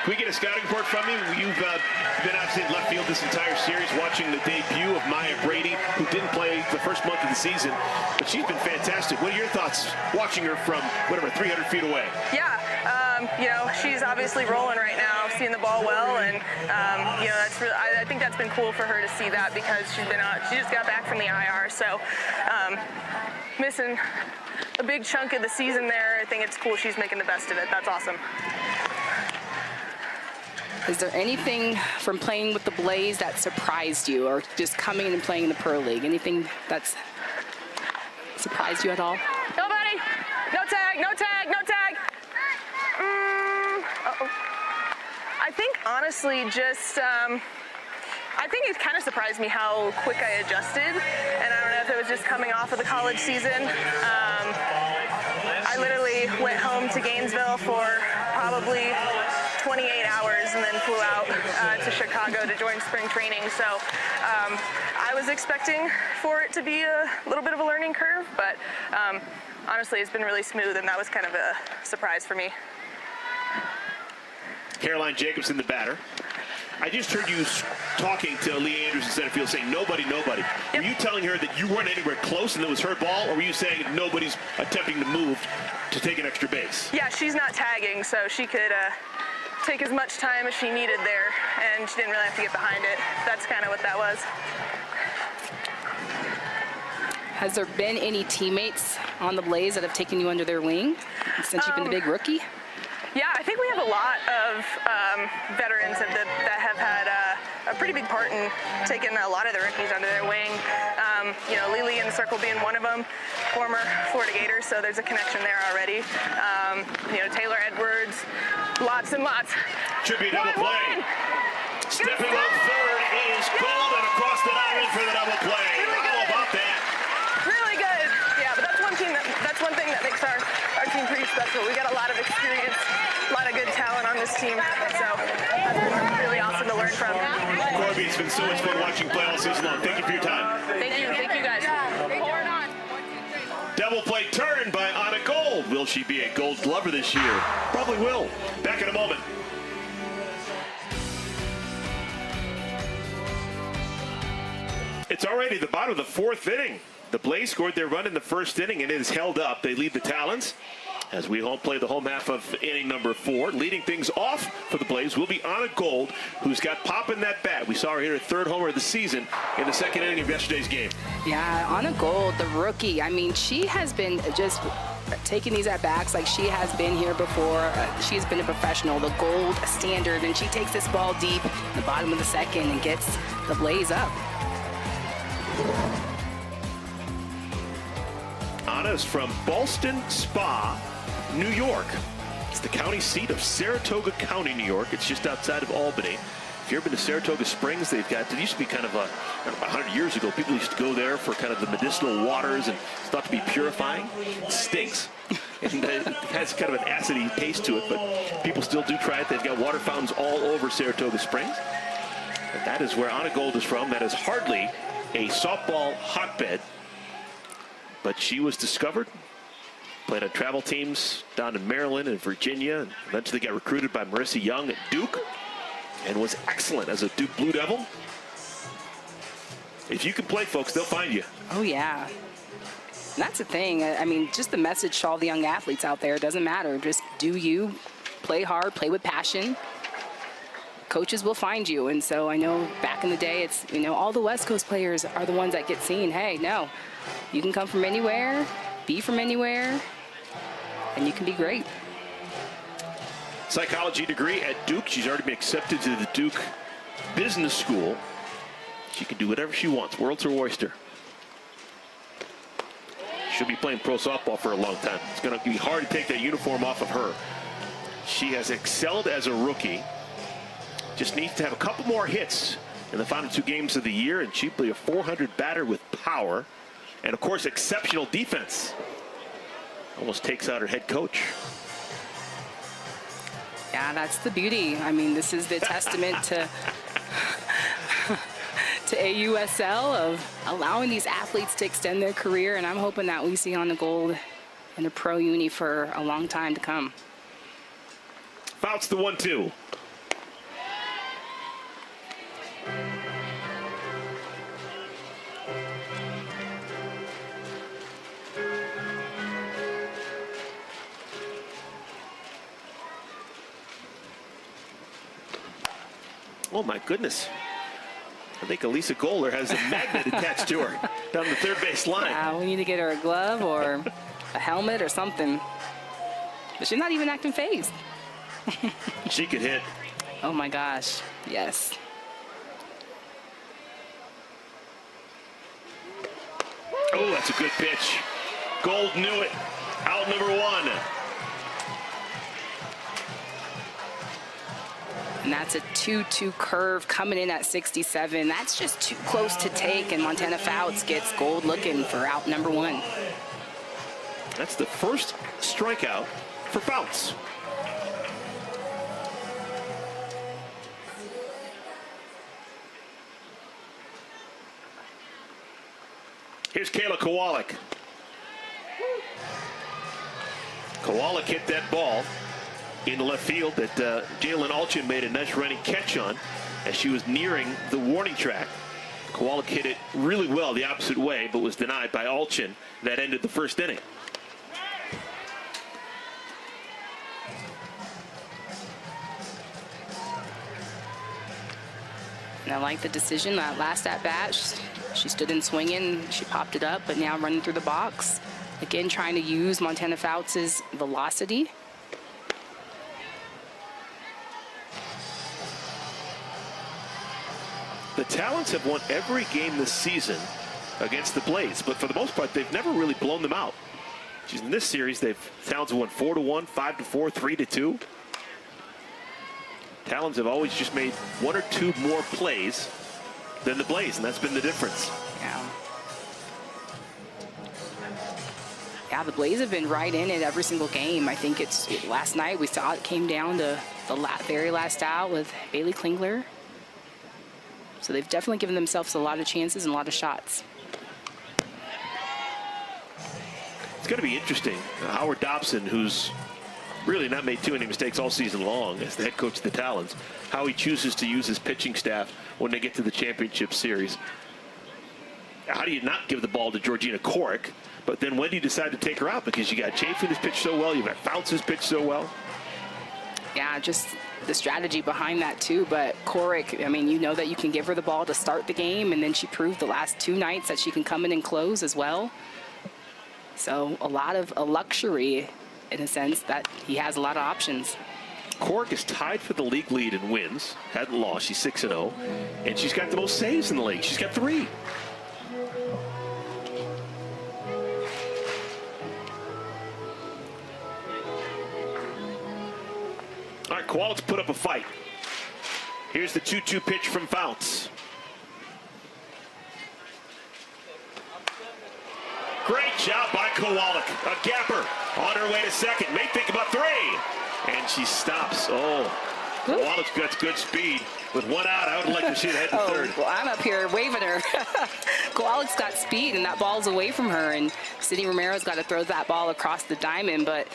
Can we get a scouting report from you? You've been obviously in left field this entire series, watching the debut of Maya Brady, who didn't play the first month of the season, but she's been fantastic. What are your thoughts watching her from, 300 feet away? Yeah, she's obviously rolling right now, seeing the ball well, and that's really, I think that's been cool for her to see that, because she just got back from the IR, so missing a big chunk of the season there. I think it's cool she's making the best of it. That's awesome. Is there anything from playing with the Blaze that surprised you, or just coming in and playing in the Pro League? Anything that's surprised you at all? Nobody! No tag, no tag, no tag! Uh-oh. I think, honestly, just, I think it kind of surprised me how quick I adjusted, and I don't know if it was just coming off of the college season. I literally went home to Gainesville for probably 28 hours and then flew out to Chicago to join spring training. So I was expecting for it to be a little bit of a learning curve, but honestly, it's been really smooth, and that was kind of a surprise for me. Caroline Jacobsen, the batter. I just heard you talking to Leah Andrews in center field saying nobody. Yep. Were you telling her that you weren't anywhere close and it was her ball, or were you saying nobody's attempting to move to take an extra base? Yeah, she's not tagging, so she could take as much time as she needed there, and she didn't really have to get behind it. That's kind of what that was. Has there been any teammates on the Blaze that have taken you under their wing since you've been the big rookie? Yeah, I think we have a lot of veterans that have had a pretty big part in taking a lot of the rookies under their wing. Lily in the circle being one of them, former Florida Gator, so there's a connection there already. Taylor Edwards, lots and lots. Should be a double play. Stepping on third is Golden across the diamond for the double play. Really good. How about that? Really good. Yeah, but that's one thing that makes our team pretty special. We got a lot of experience, a lot of good talent on this team, so that's been really awesome to learn from. Corby, it's been so much fun watching play all season long. Thank you for your time. Thank you guys. Double play turn by Anna Gold. Will she be a Gold Glover this year? Probably will. Back in a moment. It's already the bottom of the fourth inning. The Blaze scored their run in the first inning, and it is held up. They lead the Talons as we play the home half of inning number 4. Leading things off for the Blaze will be Anna Gold, who's got pop in that bat. We saw her hit her third homer of the season in the second inning of yesterday's game. Yeah, Anna Gold, the rookie. I mean, she has been just taking these at-bats like she has been here before. She's been a professional, the gold standard, and she takes this ball deep in the bottom of the second and gets the Blaze up. Anna's from Ballston Spa, New York. It's the county seat of Saratoga County, New York. It's just outside of Albany. If you've ever been to Saratoga Springs, it used to be kind of 100 years ago, people used to go there for kind of the medicinal waters, and it's thought to be purifying. It stinks. And it has kind of an acidy taste to it, but people still do try it. They've got water fountains all over Saratoga Springs. And that is where Anna Gold is from. That is hardly a softball hotbed, but she was discovered, played on travel teams down in Maryland and Virginia, and eventually got recruited by Marissa Young at Duke, and was excellent as a Duke Blue Devil. If you can play, folks, they'll find you. Oh, yeah. And that's the thing. I mean, just the message to all the young athletes out there. It doesn't matter. Just do you. Play hard. Play with passion. Coaches will find you. And so I know back in the day, it's, all the West Coast players are the ones that get seen. Hey, no, you can come from anywhere, be from anywhere, and you can be great. Psychology degree at Duke. She's already been accepted to the Duke Business School. She can do whatever she wants. World's her oyster. She'll be playing pro softball for a long time. It's going to be hard to take that uniform off of her. She has excelled as a rookie. Just needs to have a couple more hits in the final 2 games of the year, and she'll be a .400 batter with power. And, of course, exceptional defense. Almost takes out her head coach. Yeah, that's the beauty. I mean, this is the testament to AUSL of allowing these athletes to extend their career, and I'm hoping that we see Anna Gold in a pro uni for a long time to come. Fouts the 1-2. Oh my goodness. I think Elisa Goller has a magnet attached to her down the third base line. Yeah, we need to get her a glove or a helmet or something. But she's not even acting phased. She could hit. Oh my gosh, yes. Oh, that's a good pitch. Gold knew it. Out number 1. And that's a 2-2 curve coming in at 67. That's just too close to take, and Montana Fouts gets Gold looking for out number 1. That's the first strikeout for Fouts. Here's Kayla Kowalik. Kowalik hit that ball in the left field that Jalen Alchin made a nice running catch on as she was nearing the warning track. Kowalik hit it really well the opposite way, but was denied by Alchin. That ended the first inning. And I like the decision. That last at bat, she stood in swinging, she popped it up, but now running through the box. Again, trying to use Montana Fouts' velocity. The Talons have won every game this season against the Blaze, but for the most part, they've never really blown them out. In this series, Talons have won 4-1, 5-4, 3-2. Talons have always just made 1 or 2 more plays than the Blaze, and that's been the difference. Yeah, the Blaze have been right in it every single game. I think last night we saw it came down to the very last out with Bailey Klingler. So they've definitely given themselves a lot of chances and a lot of shots. It's going to be interesting. Howard Dobson, who's really not made too many mistakes all season long as the head coach of the Talons, how he chooses to use his pitching staff when they get to the championship series. How do you not give the ball to Georgina Kowalik? But then when do you decide to take her out? Because you got Chafin who's pitched so well, you've got Fouts who's pitched so well. Yeah, just the strategy behind that too. But Kowalik, I mean, you know that you can give her the ball to start the game, and then she proved the last 2 nights that she can come in and close as well. So a lot of a luxury in a sense that he has a lot of options. Kowalik is tied for the league lead in wins, hadn't lost, she's 6-0, and she's got the most saves in the league. She's got 3. All right, Kowalik's put up a fight. Here's the 2-2 pitch from Fouts. Great job by Kowalik. A gapper on her way to second. May think about 3. And she stops. Oh, Kowalik's got good speed. With 1 out, I would like to see the head to third. Well, I'm up here waving her. Kowalik's got speed, and that ball's away from her. And Sydney Romero's got to throw that ball across the diamond, but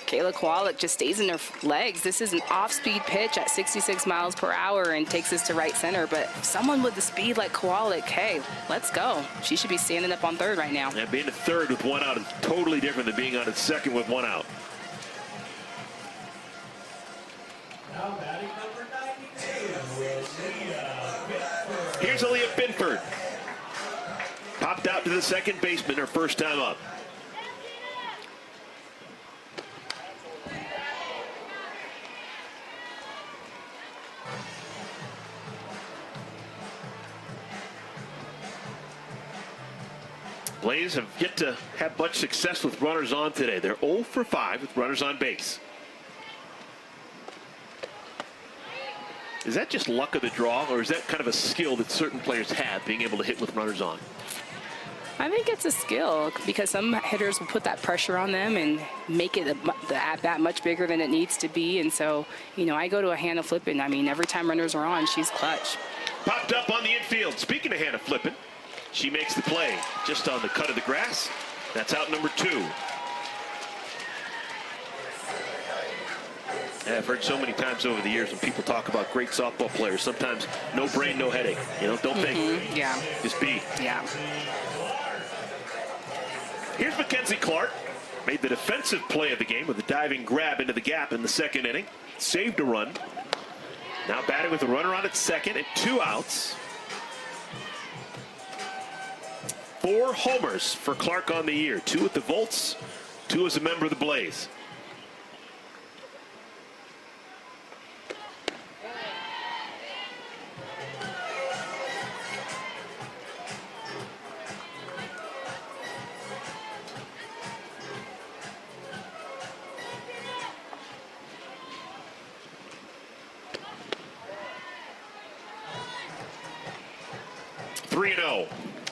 Kayla Kowalik just stays in her legs. This is an off-speed pitch at 66 miles per hour and takes us to right center. But someone with the speed like Kowalik, hey, let's go. She should be standing up on third right now. And being at third with 1 out is totally different than being on at second with 1 out. Here's Aaliyah Binford. Popped out to the second baseman her first time up. Blaze have yet to have much success with runners on today. They're 0 for 5 with runners on base. Is that just luck of the draw, or is that kind of a skill that certain players have, being able to hit with runners on? I think it's a skill because some hitters will put that pressure on them and make it the at-bat much bigger than it needs to be. And so, you know, I go to a Hannah Flippin. I mean, every time runners are on, she's clutch. Popped up on the infield. Speaking of Hannah Flippin, she makes the play just on the cut of the grass. That's out number 2. I've heard so many times over the years when people talk about great softball players, sometimes no brain, no headache. You know, don't think. Yeah. Just be. Yeah. Here's Mackenzie Clark. Made the defensive play of the game with a diving grab into the gap in the second inning. Saved a run. Now batting with a runner on at second and 2 outs. 4 homers for Clark on the year. 2 at the Volts, 2 as a member of the Blaze.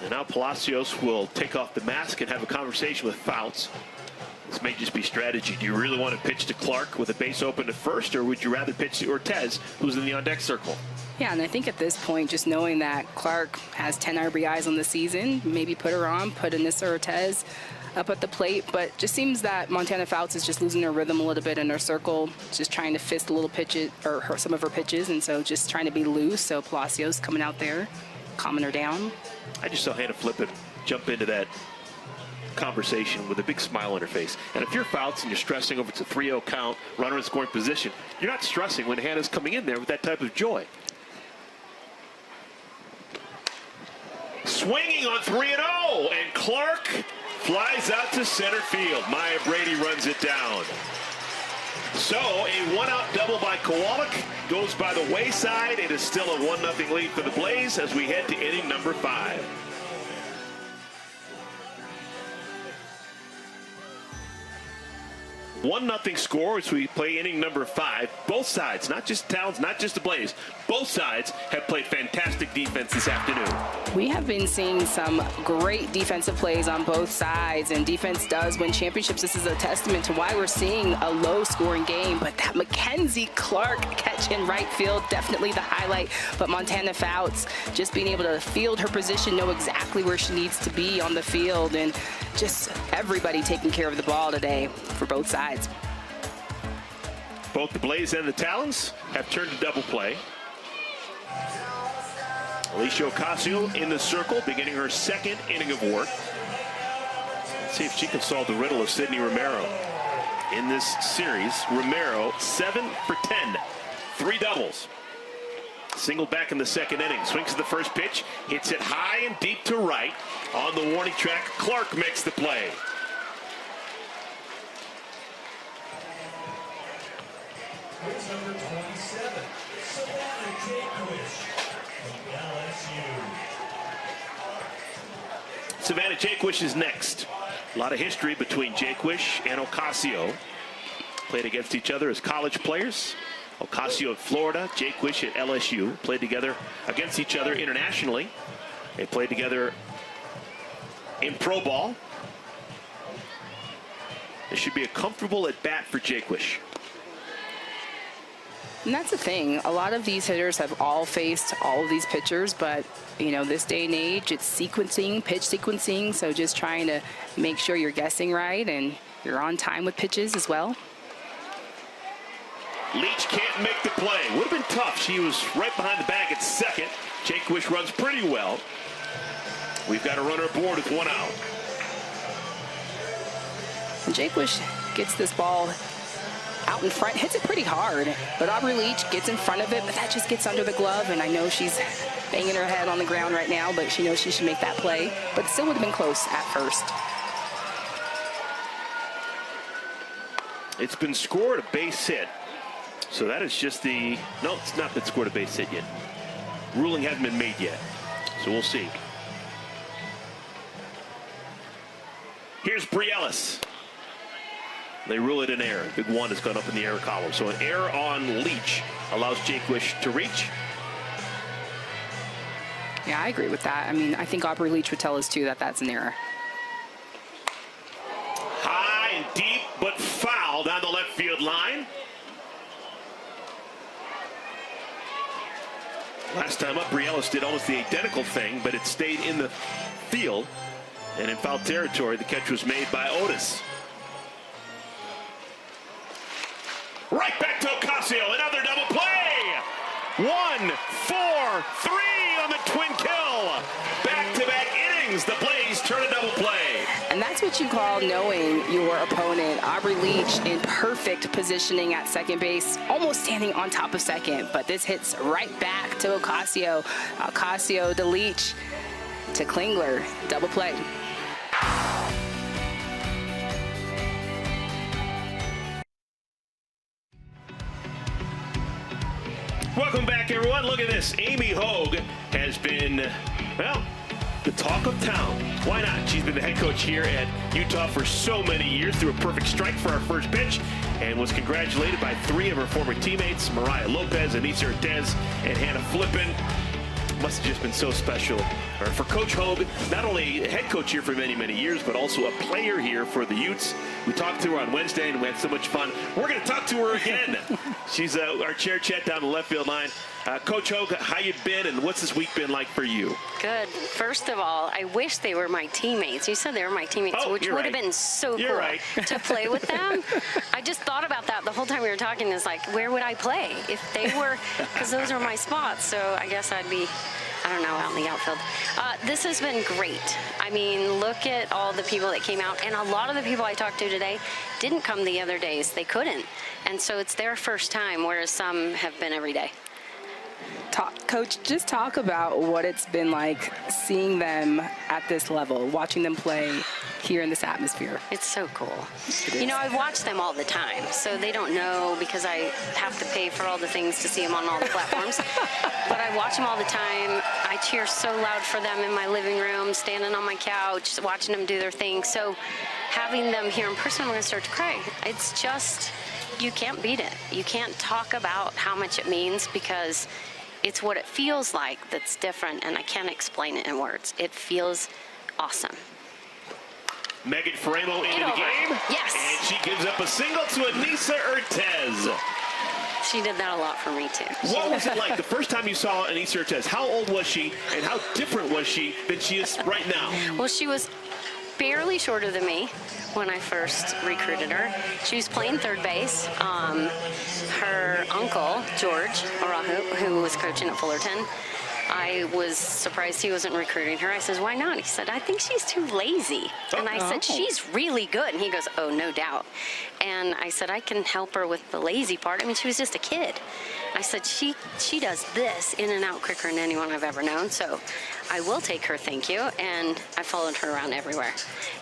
And now Palacios will take off the mask and have a conversation with Fouts. This may just be strategy. Do you really want to pitch to Clark with a base open to first, or would you rather pitch to Ortiz, who's in the on-deck circle? Yeah, and I think at this point, just knowing that Clark has 10 RBIs on the season, maybe put her on, put Anissa Ortiz up at the plate. But just seems that Montana Fouts is just losing her rhythm a little bit in her circle, just trying to fist a little pitches, or some of her pitches, and so just trying to be loose. So Palacios coming out there, calming her down. I just saw Hannah Flippin jump into that conversation with a big smile on her face. And if you're Fouts and you're stressing over it's a 3-0 count, runner in scoring position, you're not stressing when Hannah's coming in there with that type of joy. Swinging on 3-0, and Clark flies out to center field. Maya Brady runs it down. So a 1-out double by Kowalik goes by the wayside. It is still a 1-0 lead for the Blaze as we head to inning number 5. One nothing score as we play inning number 5. Both sides, not just Talons, not just the Blaze, both sides have played fantastic defense this afternoon. We have been seeing some great defensive plays on both sides, and defense does win championships. This is a testament to why we're seeing a low-scoring game. But that Mackenzie Clark catch in right field, definitely the highlight. But Montana Fouts just being able to field her position, know exactly where she needs to be on the field, and just everybody taking care of the ball today for both sides. Both the Blaze and the Talons have turned to double play. Alicia Ocasio in the circle, beginning her second inning of work. Let's see if she can solve the riddle of Sydney Romero. In this series, Romero 7 for 10, 3 doubles. Single back in the second inning, swings to the first pitch, hits it high and deep to right. On the warning track, Clark makes the play. Here's number 27, Savannah Jacobsen from LSU. Savannah Jacobsen is next. A lot of history between Jacobsen and Ocasio. Played against each other as college players. Ocasio at Florida, Jacobsen at LSU. Played together against each other internationally. They played together in pro ball. This should be a comfortable at bat for Jacobsen. And that's the thing. A lot of these hitters have all faced all of these pitchers, but, you know, this day and age, it's sequencing, pitch sequencing, so just trying to make sure you're guessing right and you're on time with pitches as well. Leach can't make the play. Would have been tough. She was right behind the bag at second. Jacobsen runs pretty well. We've got a runner aboard with 1 out. And Jacobsen gets this ball out in front, hits it pretty hard, but Aubrey Leach gets in front of it, but that just gets under the glove, and I know she's banging her head on the ground right now, but she knows she should make that play, but it still would have been close at first. It's been scored a base hit, so that is just the, no, it's not been scored a base hit yet. Ruling hasn't been made yet, so we'll see. Here's Bree Ellis. They rule it an error. Big 1 has gone up in the error column. So an error on Leach allows Jacobsen to reach. Yeah, I agree with that. I mean, I think Aubrey Leach would tell us, too, that that's an error. High and deep, but foul down the left field line. Last time up, Bree Ellis did almost the identical thing, but it stayed in the field. And in foul territory, the catch was made by Otis. Right back to Ocasio. Another double play. 1, 4, 3 on the twin kill. Back-to-back innings. The Blaze turn a double play. And that's what you call knowing your opponent. Aubrey Leach in perfect positioning at second base, almost standing on top of second. But this hits right back to Ocasio. Ocasio to Leach to Klingler. Double play. Welcome back, everyone. Look at this. Amy Hogue has been, well, the talk of town. Why not? She's been the head coach here at Utah for so many years, threw a perfect strike for our first pitch, and was congratulated by 3 of her former teammates, Mariah Lopez, Anissa Ortez, and Hannah Flippin. Must have just been so special for Coach Hogue, not only head coach here for many, many years, but also a player here for the Utes. We talked to her on Wednesday, and we had so much fun. We're going to talk to her again. She's our chair chat down the left field line. Coach Hogue, how you been, and what's this week been like for you? Good. First of all, I wish they were my teammates. You said they were my teammates, which would have been so cool to play with them. I just thought about that the whole time we were talking. Is like, where would I play if they were? Because those are my spots. So I guess I'd be, I don't know, out in the outfield. This has been great. I mean, look at all the people that came out, and a lot of the people I talked to today didn't come the other days. They couldn't, and so it's their first time, whereas some have been every day. Coach, just talk about what it's been like seeing them at this level, watching them play here in this atmosphere. It's so cool. You know, I watch them all the time, so they don't know because I have to pay for all the things to see them on all the platforms. But I watch them all the time. I cheer so loud for them in my living room, standing on my couch, watching them do their thing. So having them here in person, I'm going to start to cry. It's just, you can't beat it. You can't talk about how much it means because it's what it feels like that's different, and I can't explain it in words. It feels awesome. Megan Framo into the game. Yes. And she gives up a single to Anissa Ortez. She did that a lot for me, too. What was it like the first time you saw Anissa Ortez? How old was she, and how different was she than she is right now? Well, she was barely shorter than me when I first recruited her. She was playing third base. Her uncle, George Arahu, who was coaching at Fullerton, I was surprised he wasn't recruiting her. I says, why not? He said, I think she's too lazy. And I said, she's really good. And he goes, oh, no doubt. And I said, I can help her with the lazy part. I mean, she was just a kid. I said, she does this in and out quicker than anyone I've ever known. So I will take her, thank you. And I followed her around everywhere.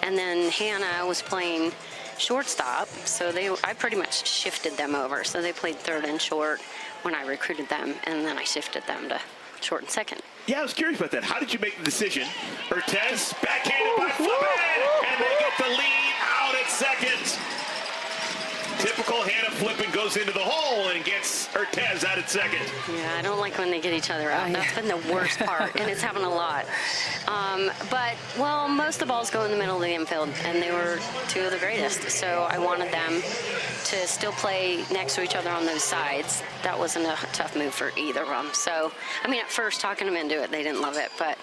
And then Hannah was playing shortstop, so I pretty much shifted them over. So they played third and short when I recruited them, and then I shifted them to short and second. Yeah, I was curious about that. How did you make the decision? Ortez backhanded by Flippin, and they get the lead out at second. Typical Hannah Flippin goes into the hole and gets Ortez out at second. Yeah, I don't like when they get each other out. That's been the worst part, and it's happened a lot. But, well, most of the balls go in the middle of the infield, and they were 2 of the greatest. So I wanted them to still play next to each other on those sides. That wasn't a tough move for either of them. So, I mean, at first, talking them into it, they didn't love it, but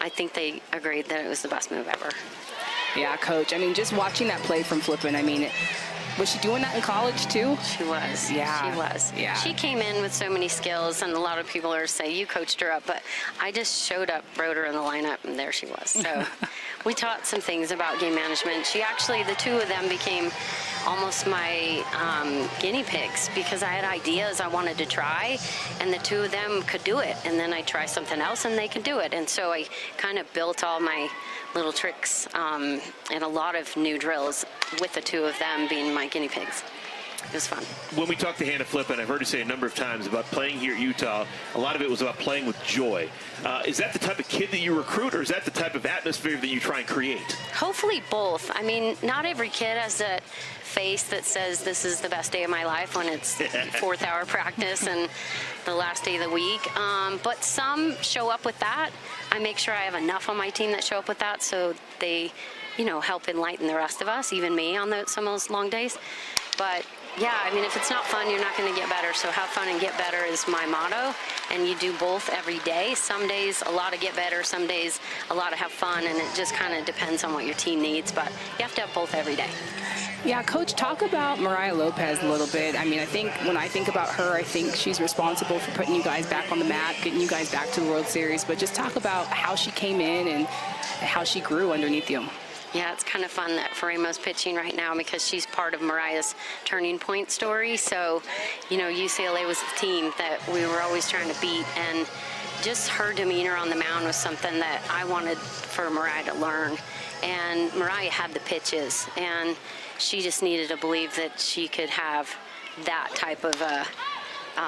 I think they agreed that it was the best move ever. Yeah, Coach. I mean, just watching that play from Flippin, I mean, was she doing that in college, too? She was. Yeah. She was. Yeah. She came in with so many skills, and a lot of people are saying, you coached her up, but I just showed up, wrote her in the lineup, and there she was. So we taught some things about game management. She actually, the 2 of them became almost my guinea pigs because I had ideas I wanted to try, and the 2 of them could do it. And then I try something else, and they could do it. And so I kind of built all my little tricks and a lot of new drills with the 2 of them being my guinea pigs. It was fun. When we talked to Hannah Flippin, I've heard her say a number of times about playing here at Utah, a lot of it was about playing with joy. Is that the type of kid that you recruit, or is that the type of atmosphere that you try and create? Hopefully both. I mean, not every kid has that face that says this is the best day of my life when it's 4th hour practice and the last day of the week. But some show up with that. I make sure I have enough on my team that show up with that so they, you know, help enlighten the rest of us, even me on some of those long days. But yeah, I mean, if it's not fun, you're not going to get better. So have fun and get better is my motto. And you do both every day. Some days a lot of get better, some days a lot of have fun, and it just kind of depends on what your team needs. But you have to have both every day. Yeah, Coach, talk about Mariah Lopez a little bit. I mean, I think when I think about her, I think she's responsible for putting you guys back on the map, getting you guys back to the World Series. But just talk about how she came in and how she grew underneath you. Yeah, it's kind of fun that Faraimo's pitching right now because she's part of Mariah's turning point story. So, you know, UCLA was the team that we were always trying to beat, and just her demeanor on the mound was something that I wanted for Mariah to learn. And Mariah had the pitches, and she just needed to believe that she could have that type of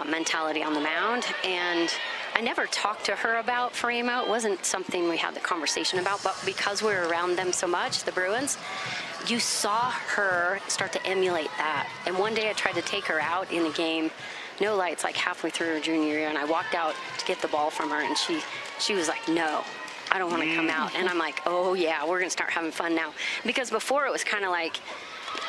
mentality on the mound. And I never talked to her about Faraimo. It wasn't something we had the conversation about, but because we were around them so much, the Bruins, you saw her start to emulate that. And one day I tried to take her out in a game, no lights, like halfway through her junior year, and I walked out to get the ball from her, and she was like, no, I don't want to come out. And I'm like, oh yeah, we're gonna start having fun now. Because before it was kind of like,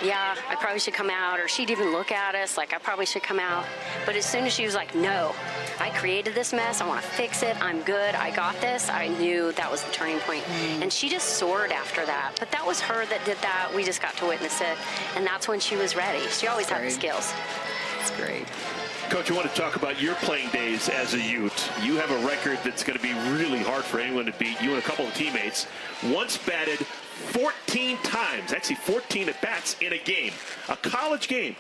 yeah, I probably should come out, or she'd even look at us like I probably should come out. But as soon as she was like, no, I created this mess, I want to fix it, I'm good, I got this, I knew that was the turning point. And she just soared after that. But that was her that did that. We just got to witness it, and that's when she was ready. She always had the skills. It's great. Coach, I want to talk about your playing days as a Ute. You have a record that's going to be really hard for anyone to beat. You and a couple of teammates once batted 14 times, actually 14 at-bats in a game, a college game.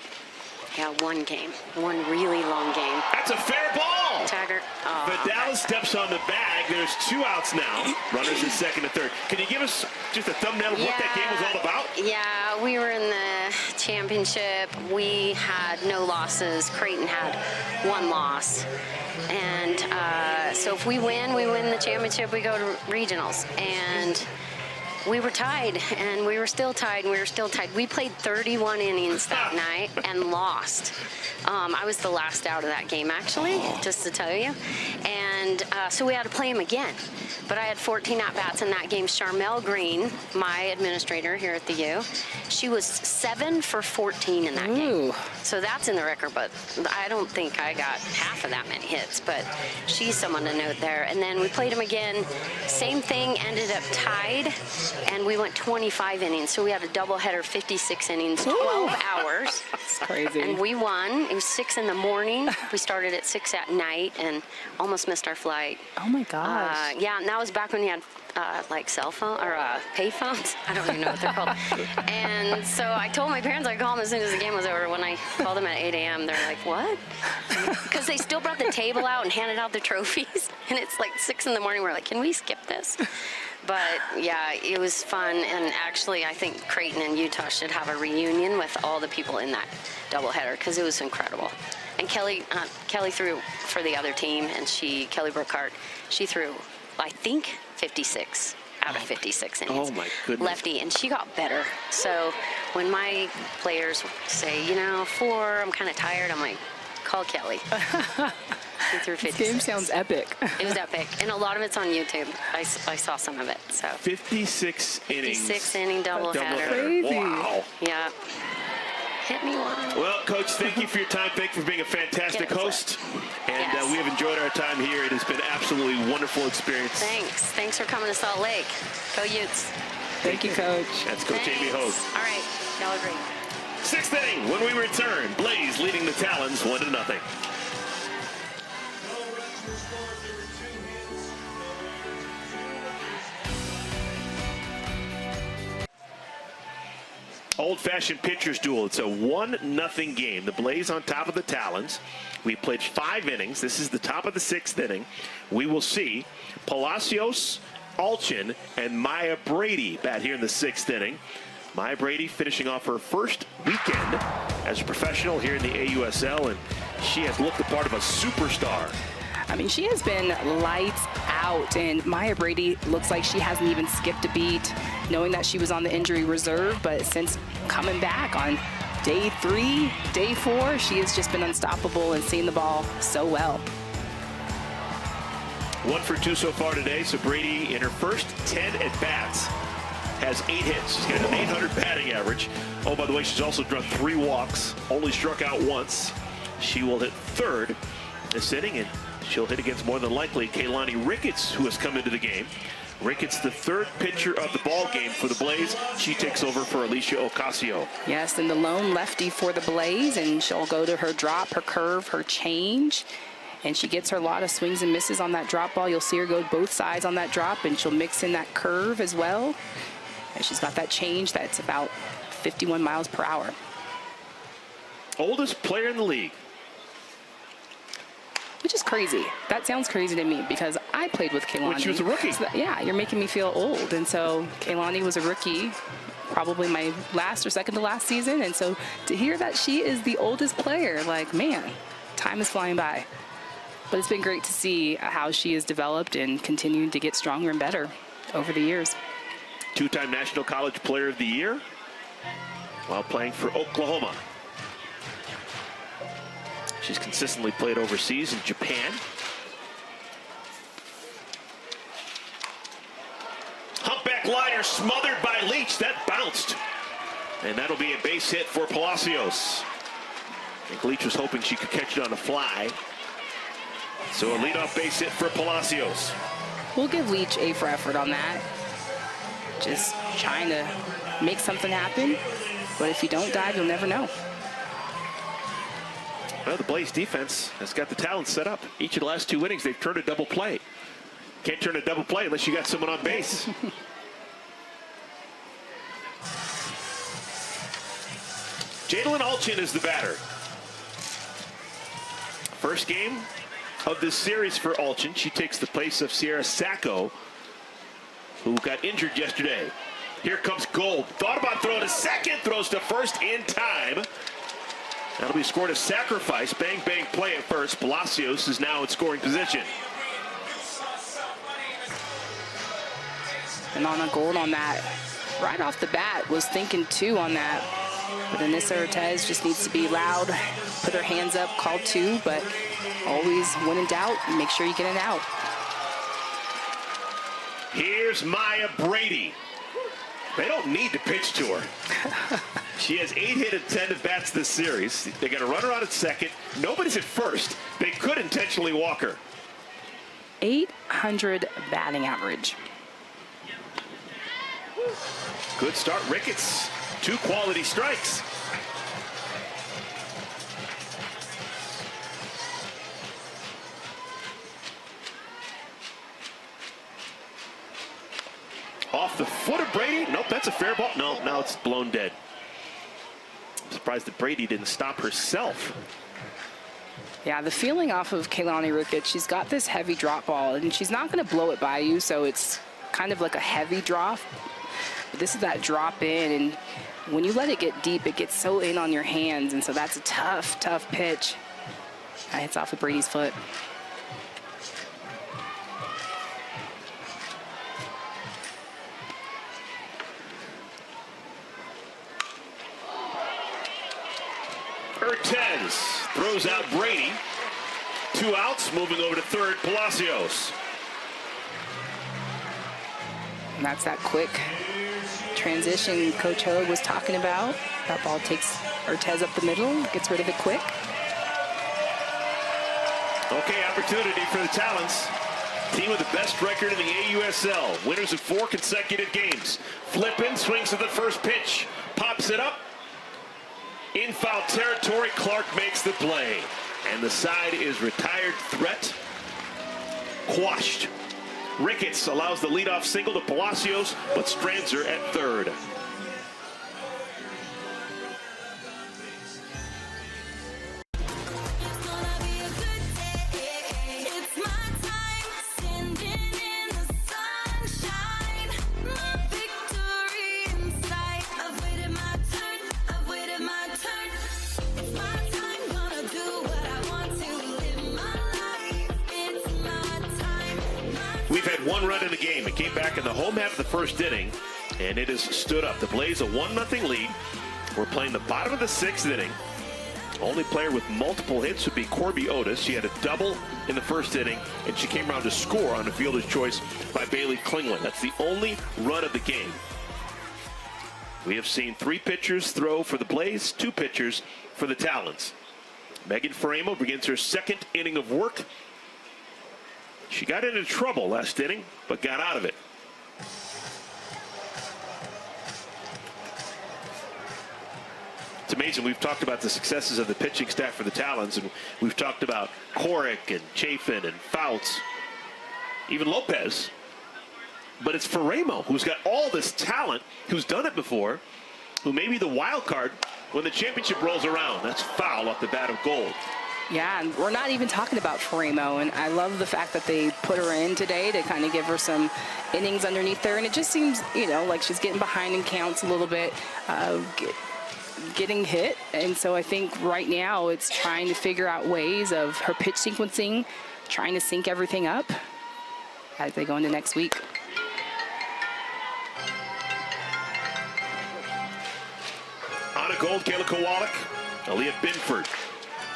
Yeah, one game, one really long game. That's a fair ball. Taggart. Oh, Vidal steps on the bag. There's 2 outs now. Runners in second and third. Can you give us just a thumbnail of what that game was all about? Yeah, we were in the championship. We had no losses. Creighton had 1 loss. And so if we win the championship, we go to regionals. And we were tied, and we were still tied, and we were still tied. We played 31 innings that night and lost. I was the last out of that game, actually, just to tell you. And so we had to play him again. But I had 14 at-bats in that game. Charmel Green, my administrator here at the U, she was 7 for 14 in that game. So that's in the record, but I don't think I got half of that many hits. But she's someone to note there. And then we played him again. Same thing, ended up tied, and we went 25 innings. So we had a doubleheader, 56 innings, 12 hours. That's crazy. And we won. It was 6 in the morning. We started at 6 at night and almost missed our flight. Oh my gosh. Yeah, and that was back when you had like cell phone or pay phones. I don't even know what they're called. And so I told my parents I'd call them as soon as the game was over. When I called them at 8 a.m., they're like, what? Because they still brought the table out and handed out the trophies. And it's like 6 in the morning. We're like, can we skip this? But yeah, it was fun. And actually, I think Creighton and Utah should have a reunion with all the people in that doubleheader because it was incredible. And Kelly threw for the other team, and Kelly Brookhart, she threw, I think, 56 out of 56 innings. Oh my goodness. Lefty, and she got better. So when my players say, 4, I'm kind of tired, I'm like, call Kelly. She threw 56. This game sounds epic. It was epic, and a lot of it's on YouTube. I saw some of it. So 56 innings. 56 inning doubleheader. Crazy. Wow. Yeah. Hit me one. Well, Coach, thank you for your time. Thank you for being a fantastic host. And Yes. we have enjoyed our time here. It has been an absolutely wonderful experience. Thanks for coming to Salt Lake. Go Utes. Thank you, Coach. That's Coach Amy Hogue. All right, y'all are great. 6th inning, when we return, Blaze leading the Talons 1-0. No runs were scored. There were 2 hits. Old-fashioned pitcher's duel. It's a 1-0 game. The Blaze on top of the Talons. We played 5 innings. This is the top of the 6th inning. We will see Palacios, Alchin, and Maya Brady bat here in the 6th inning. Maya Brady finishing off her first weekend as a professional here in the AUSL, and she has looked the part of a superstar. I mean, she has been lights out, and Maya Brady looks like she hasn't even skipped a beat, knowing that she was on the injury reserve, but since coming back on day 3, day 4, she has just been unstoppable and seeing the ball so well. 1 for 2 so far today, so Brady in her first 10 at-bats has 8 hits. She's got an 800 batting average. Oh, by the way, she's also drawn 3 walks, only struck out once. She will hit third this inning, and she'll hit against more than likely K Ricketts, who has come into the game. Ricketts, the 3rd pitcher of the ball game for the Blaze. She takes over for Alicia Ocasio. Yes, and the lone lefty for the Blaze, and she'll go to her drop, her curve, her change. And she gets her lot of swings and misses on that drop ball. You'll see her go both sides on that drop, and she'll mix in that curve as well. And she's got that change that's about 51 miles per hour. Oldest player in the league. Which is crazy. That sounds crazy to me because I played with Kaylani. When she was a rookie. So yeah, you're making me feel old. And so Kaylani was a rookie, probably my last or second to last season. And so to hear that she is the oldest player, like, man, time is flying by. But it's been great to see how she has developed and continued to get stronger and better over the years. 2-time National College Player of the Year while playing for Oklahoma. She's consistently played overseas in Japan. Humpback liner smothered by Leach. That bounced. And that'll be a base hit for Palacios. I think Leach was hoping she could catch it on a fly. So a leadoff base hit for Palacios. We'll give Leach A for effort on that. Just trying to make something happen. But if you don't dive, you'll never know. Well, the Blaze defense has got the Talons set up. Each of the last 2 innings, they've turned a double play. Can't turn a double play unless you got someone on base. Jadalyn Alchin is the batter. First game of this series for Alchin. She takes the place of Sierra Sacco, who got injured yesterday. Here comes Gold. Thought about throwing to second, throws to first in time. That'll be scored a sacrifice. Bang, bang play at first. Palacios is now in scoring position. And on a Gold on that, right off the bat, was thinking 2 on that. But Anissa Ortez just needs to be loud, put her hands up, call 2, but always when in doubt, make sure you get an out. Here's Maya Brady. They don't need to pitch to her. She has 8 hit and 10 at bats this series. They got a runner out at second. Nobody's at first. They could intentionally walk her. 800 batting average. Good start, Ricketts. 2 quality strikes. Off the foot of Brady. Nope, that's a fair ball. No, now it's blown dead. I'm surprised that Brady didn't stop herself. Yeah, the feeling off of K Ricketts, she's got this heavy drop ball, and she's not going to blow it by you, so it's kind of like a heavy drop. But this is that drop in, and when you let it get deep, it gets so in on your hands, and so that's a tough, tough pitch. That hits off of Brady's foot. Ortez throws out Brady. 2 outs, moving over to third, Palacios. And that's that quick transition Coach Hogue was talking about. That ball takes Ortez up the middle, gets rid of it quick. Okay, opportunity for the Talons. Team with the best record in the AUSL. Winners of 4 consecutive games. Flippin swings to the first pitch. Pops it up. In foul territory, Clark makes the play. And the side is retired. Threat quashed. Ricketts allows the leadoff single to Palacios, but strands her at third. We've had 1 run in the game. It came back in the home half of the first inning, and it has stood up. The Blaze a 1-0 lead. We're playing the bottom of the 6th inning. Only player with multiple hits would be Corby Otis. She had a double in the first inning, and she came around to score on a fielder's choice by Bailey Klingland. That's the only run of the game. We have seen 3 pitchers throw for the Blaze, 2 pitchers for the Talons. Megan Faremo begins her 2nd inning of work. She got into trouble last inning, but got out of it. It's amazing. We've talked about the successes of the pitching staff for the Talons, and we've talked about Kowalik and Chafin and Fouts, even Lopez. But it's Faremo who's got all this talent, who's done it before, who may be the wild card when the championship rolls around. That's foul off the bat of Gold. Yeah, and we're not even talking about Faremo, and I love the fact that they put her in today to kind of give her some innings underneath there, and it just seems, you know, like she's getting behind in counts a little bit, getting hit, and so I think right now it's trying to figure out ways of her pitch sequencing, trying to sync everything up as they go into next week. On a Gold, Kayla Kowalik, Aaliyah Binford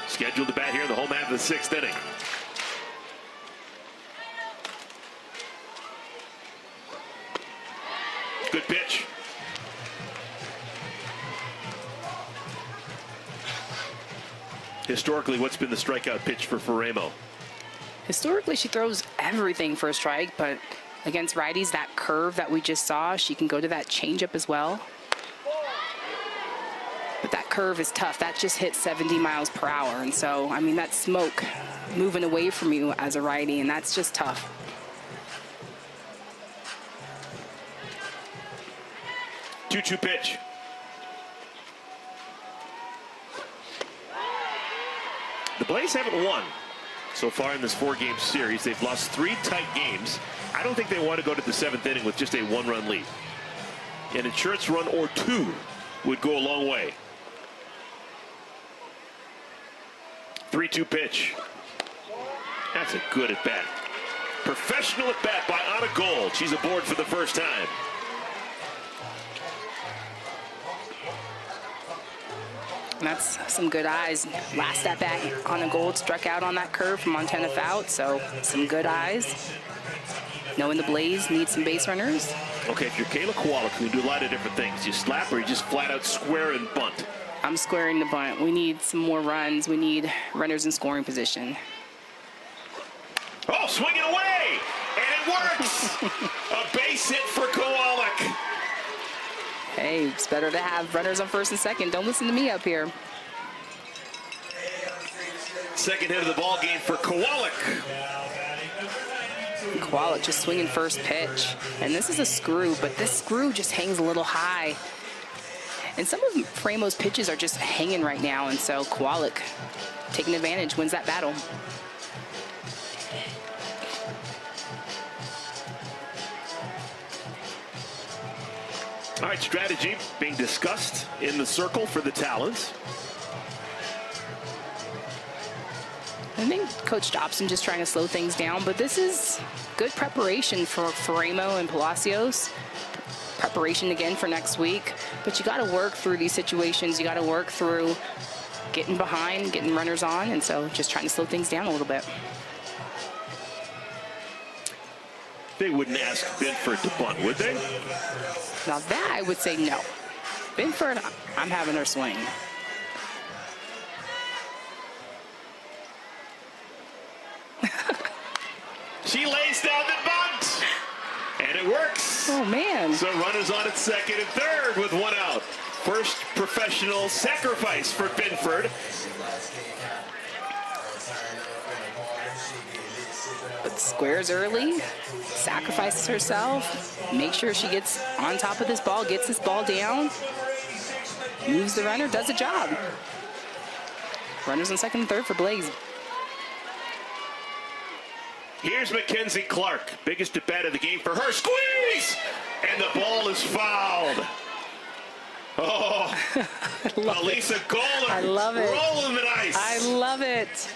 scheduled to bat here in the home half of the 6th inning. Good pitch. Historically, what's been the strikeout pitch for Faremo? Historically, she throws everything for a strike, but against righties, that curve that we just saw, she can go to that changeup as well. But that curve is tough. That just hit 70 miles per hour. And so, I mean, that's smoke moving away from you as a righty, and that's just tough. Two-2 pitch. The Blaze haven't won so far in this 4-game series. They've lost 3 tight games. I don't think they want to go to the 7th inning with just a 1-run lead. An insurance run or 2 would go a long way. 3-2 pitch. That's a good at bat. Professional at bat by Anna Gold. She's aboard for the first time. And that's some good eyes. Last at bat, Anna Gold struck out on that curve from Montana Fout, so some good eyes. Knowing the Blaze needs some base runners. Okay, if you're Kayla Kowalik, you can do a lot of different things. You slap or you just flat out square and bunt. I'm squaring the bunt. We need some more runs. We need runners in scoring position. Oh, swinging away, and it works. A base hit for Kowalik. Hey, it's better to have runners on first and second. Don't listen to me up here. Second hit of the ball game for Kowalik. Kowalik just swinging first pitch. And this is a screw, but this screw just hangs a little high. And some of Faremo's pitches are just hanging right now, and so Kowalik taking advantage, wins that battle. All right, strategy being discussed in the circle for the Talons. I think Coach Jacobsen just trying to slow things down, but this is good preparation for Faremo and Palacios. Preparation again for next week, but you got to work through these situations. You got to work through getting behind, getting runners on, and so just trying to slow things down a little bit. They wouldn't ask Binford to bunt, would they? Now that I would say no. Binford, I'm having her swing. She lays down the bunt, and it works. Oh, man. So runners on at second and third with 1 out. First professional sacrifice for Binford. But squares early, sacrifices herself, make sure she gets on top of this ball, gets this ball down, moves the runner, does the job. Runners on second and third for Blaze. Here's Mackenzie Clark, biggest at bat of the game for her. Squeeze! And the ball is fouled. Oh, Elisa Goller. I love it. Rolling the dice. I love it.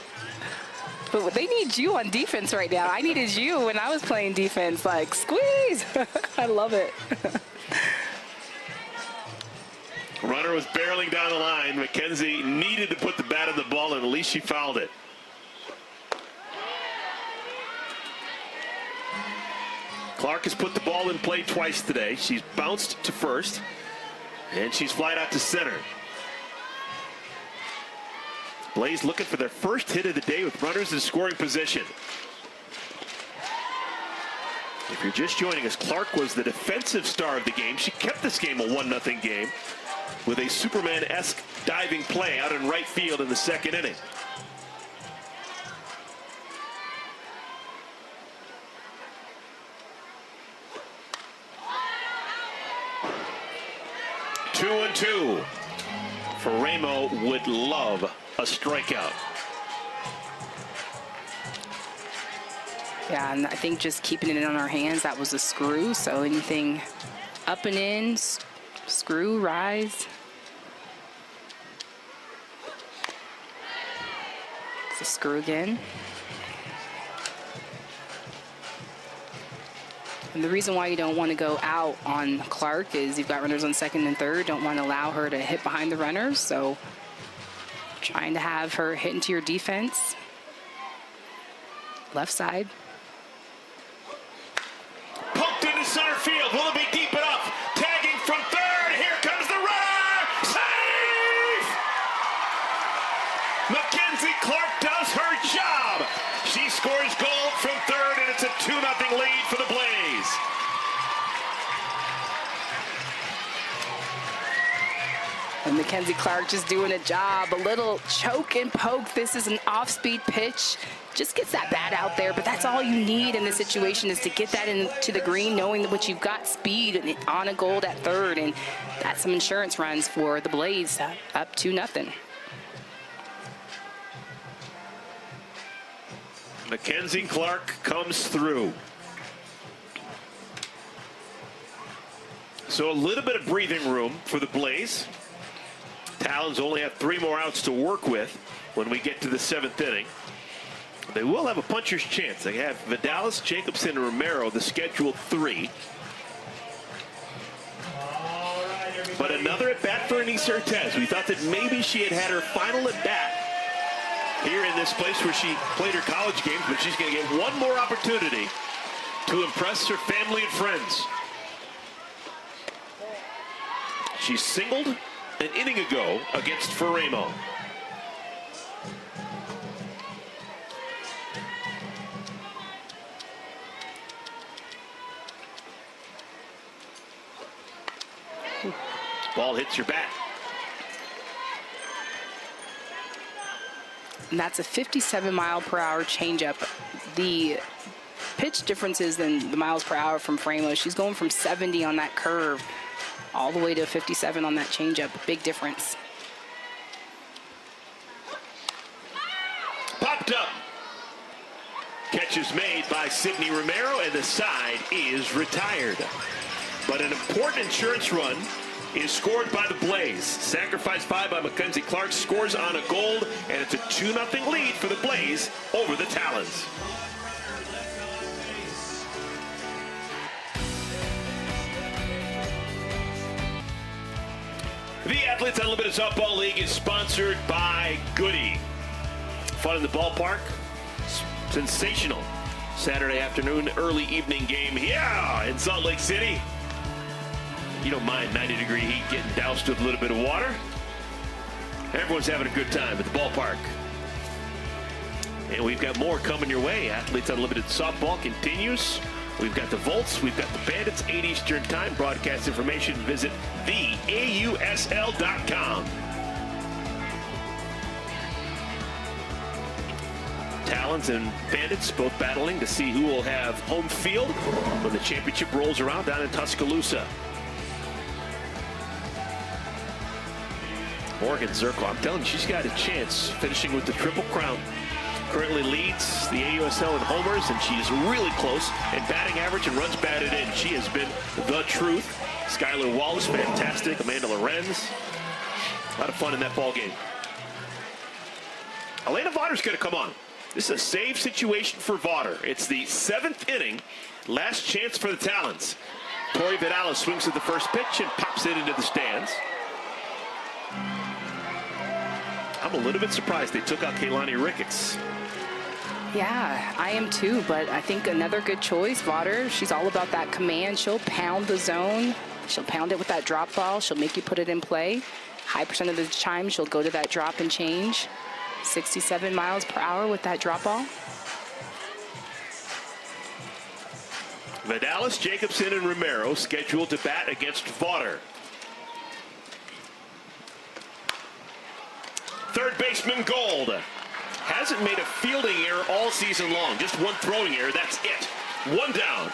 But they need you on defense right now. I needed you when I was playing defense. Like, squeeze. I love it. Runner was barreling down the line. Mackenzie needed to put the bat on the ball, and at least she fouled it. Clark has put the ball in play twice today. She's bounced to first. And she's flied out to center. Blaze looking for their first hit of the day with runners in scoring position. If you're just joining us, Clark was the defensive star of the game. She kept this game a 1-0 game with a Superman-esque diving play out in right field in the second inning. Two and two. Romero would love a strikeout. Yeah, and I think just keeping it in our hands, that was a screw. So anything up and in, screw, rise. It's a screw again. And the reason why you don't want to go out on Clark is you've got runners on second and third. Don't want to allow her to hit behind the runners. So trying to have her hit into your defense. Left side. Poked into center field. Will it be deep enough? Tagging from third. Here comes the runner. Safe! Mackenzie Clark does her job. She scores gold from third, and it's a 2-0 lead for the Blaze. And Mackenzie Clark just doing a job. A little choke and poke. This is an off-speed pitch. Just gets that bat out there, but that's all you need in this situation is to get that into the green, knowing that what you've got speed on a gold at third, and that's some insurance runs for the Blaze, up 2-0. Mackenzie Clark comes through. So a little bit of breathing room for the Blaze. Talons only have 3 more outs to work with when we get to the 7th inning. They will have a puncher's chance. They have Vidalis, Jacobsen, and Romero, the scheduled 3. But another at-bat for Anise Ortez. We thought that maybe she had her final at-bat here in this place where she played her college games, but she's going to get one more opportunity to impress her family and friends. She singled an inning ago against Romero. Ball hits your bat. And that's a 57-mile-per-hour changeup. The pitch differences than the miles per hour from Romero. She's going from 70 on that curve all the way to 57 on that changeup. Big difference. Popped up. Catch is made by Sydney Romero, and the side is retired. But an important insurance run is scored by the Blaze. Sacrifice 5 by Mackenzie Clark, scores on a gold, and it's a 2-0 lead for the Blaze over the Talons. The Athletes Unlimited Softball League is sponsored by Goody. Fun in the ballpark. Sensational Saturday afternoon, early evening game here in Salt Lake City. You don't mind 90-degree heat getting doused with a little bit of water. Everyone's having a good time at the ballpark. And we've got more coming your way. Athletes Unlimited Softball continues. We've got the Volts, we've got the Bandits, 8 Eastern Time. Broadcast information, visit theausl.com. Talons and Bandits both battling to see who will have home field when the championship rolls around down in Tuscaloosa. Morgan Zirkle, I'm telling you, she's got a chance finishing with the Triple Crown. Currently leads the AUSL in homers, and she's really close in batting average and runs batted in. She has been the truth. Skylar Wallace, fantastic. Amanda Lorenz. A lot of fun in that ball game. Elena Votter's going to come on. This is a save situation for Votter. It's the 7th inning. Last chance for the Talons. Tori Vidalis swings at the first pitch and pops it into the stands. I'm a little bit surprised they took out K Ricketts. Yeah, I am too, but I think another good choice, Votter. She's all about that command. She'll pound the zone. She'll pound it with that drop ball. She'll make you put it in play. High percent of the time, she'll go to that drop and change. 67 miles per hour with that drop ball. Vidalis, Jacobsen, and Romero scheduled to bat against Vaughter. Third baseman Gold hasn't made a fielding error all season long. Just one throwing error, that's it. One down.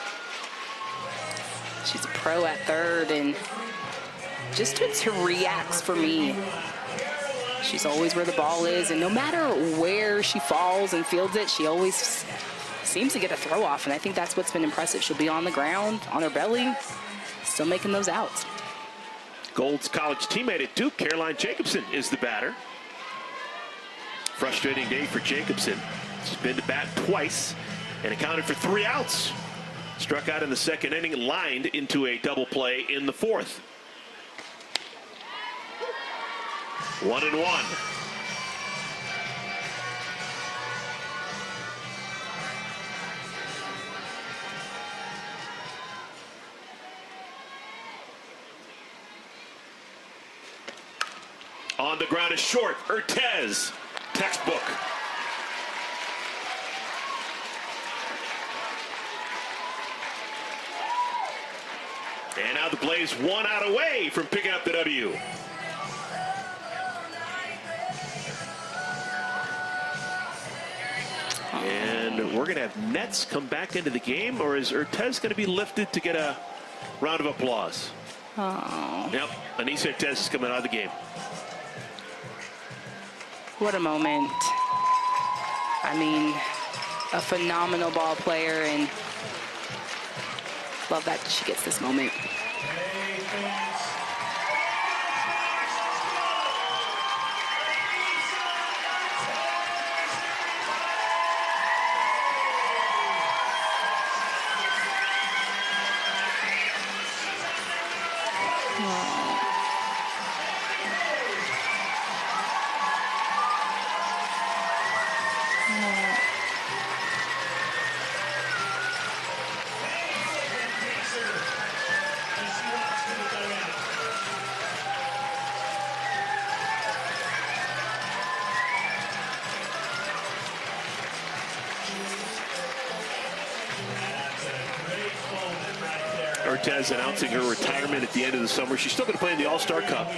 She's a pro at third, and just her reacts for me. She's always where the ball is, and no matter where she falls and fields it, she always seems to get a throw off, and I think that's what's been impressive. She'll be on the ground, on her belly, still making those outs. Gold's college teammate at Duke, Caroline Jacobsen, is the batter. Frustrating day for Jacobsen. She's been to bat twice and accounted for 3 outs. Struck out in the second inning, lined into a double play in the fourth. 1-1. On the ground is short. Urtez, textbook. And now the Blaze 1 out away from picking up the W. And we're going to have Nets come back into the game, or is Urtez going to be lifted to get a round of applause? Oh. Yep, Anissa Urtez is coming out of the game. What a moment. I mean, a phenomenal ball player, and love that she gets this moment. Urtez announcing her retirement at the end of the summer. She's still going to play in the All-Star Cup,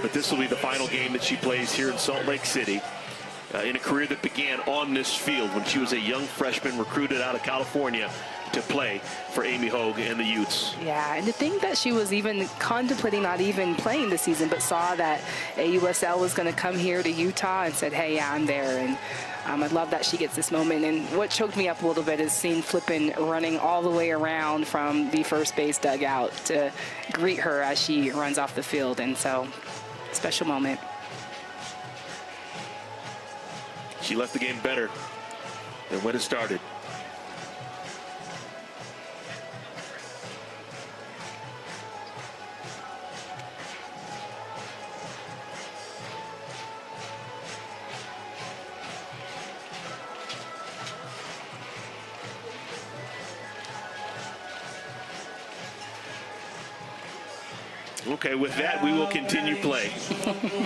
but this will be the final game that she plays here in Salt Lake City in a career that began on this field when she was a young freshman recruited out of California to play for Amy Hogue and the Utes. Yeah, and to think that she was even contemplating not even playing this season, but saw that AUSL was going to come here to Utah and said, hey, yeah, I'm there. And I love that she gets this moment. And what choked me up a little bit is seeing Flippin running all the way around from the first base dugout to greet her as she runs off the field. And so, special moment. She left the game better than when it started. Okay, with that, we will continue play.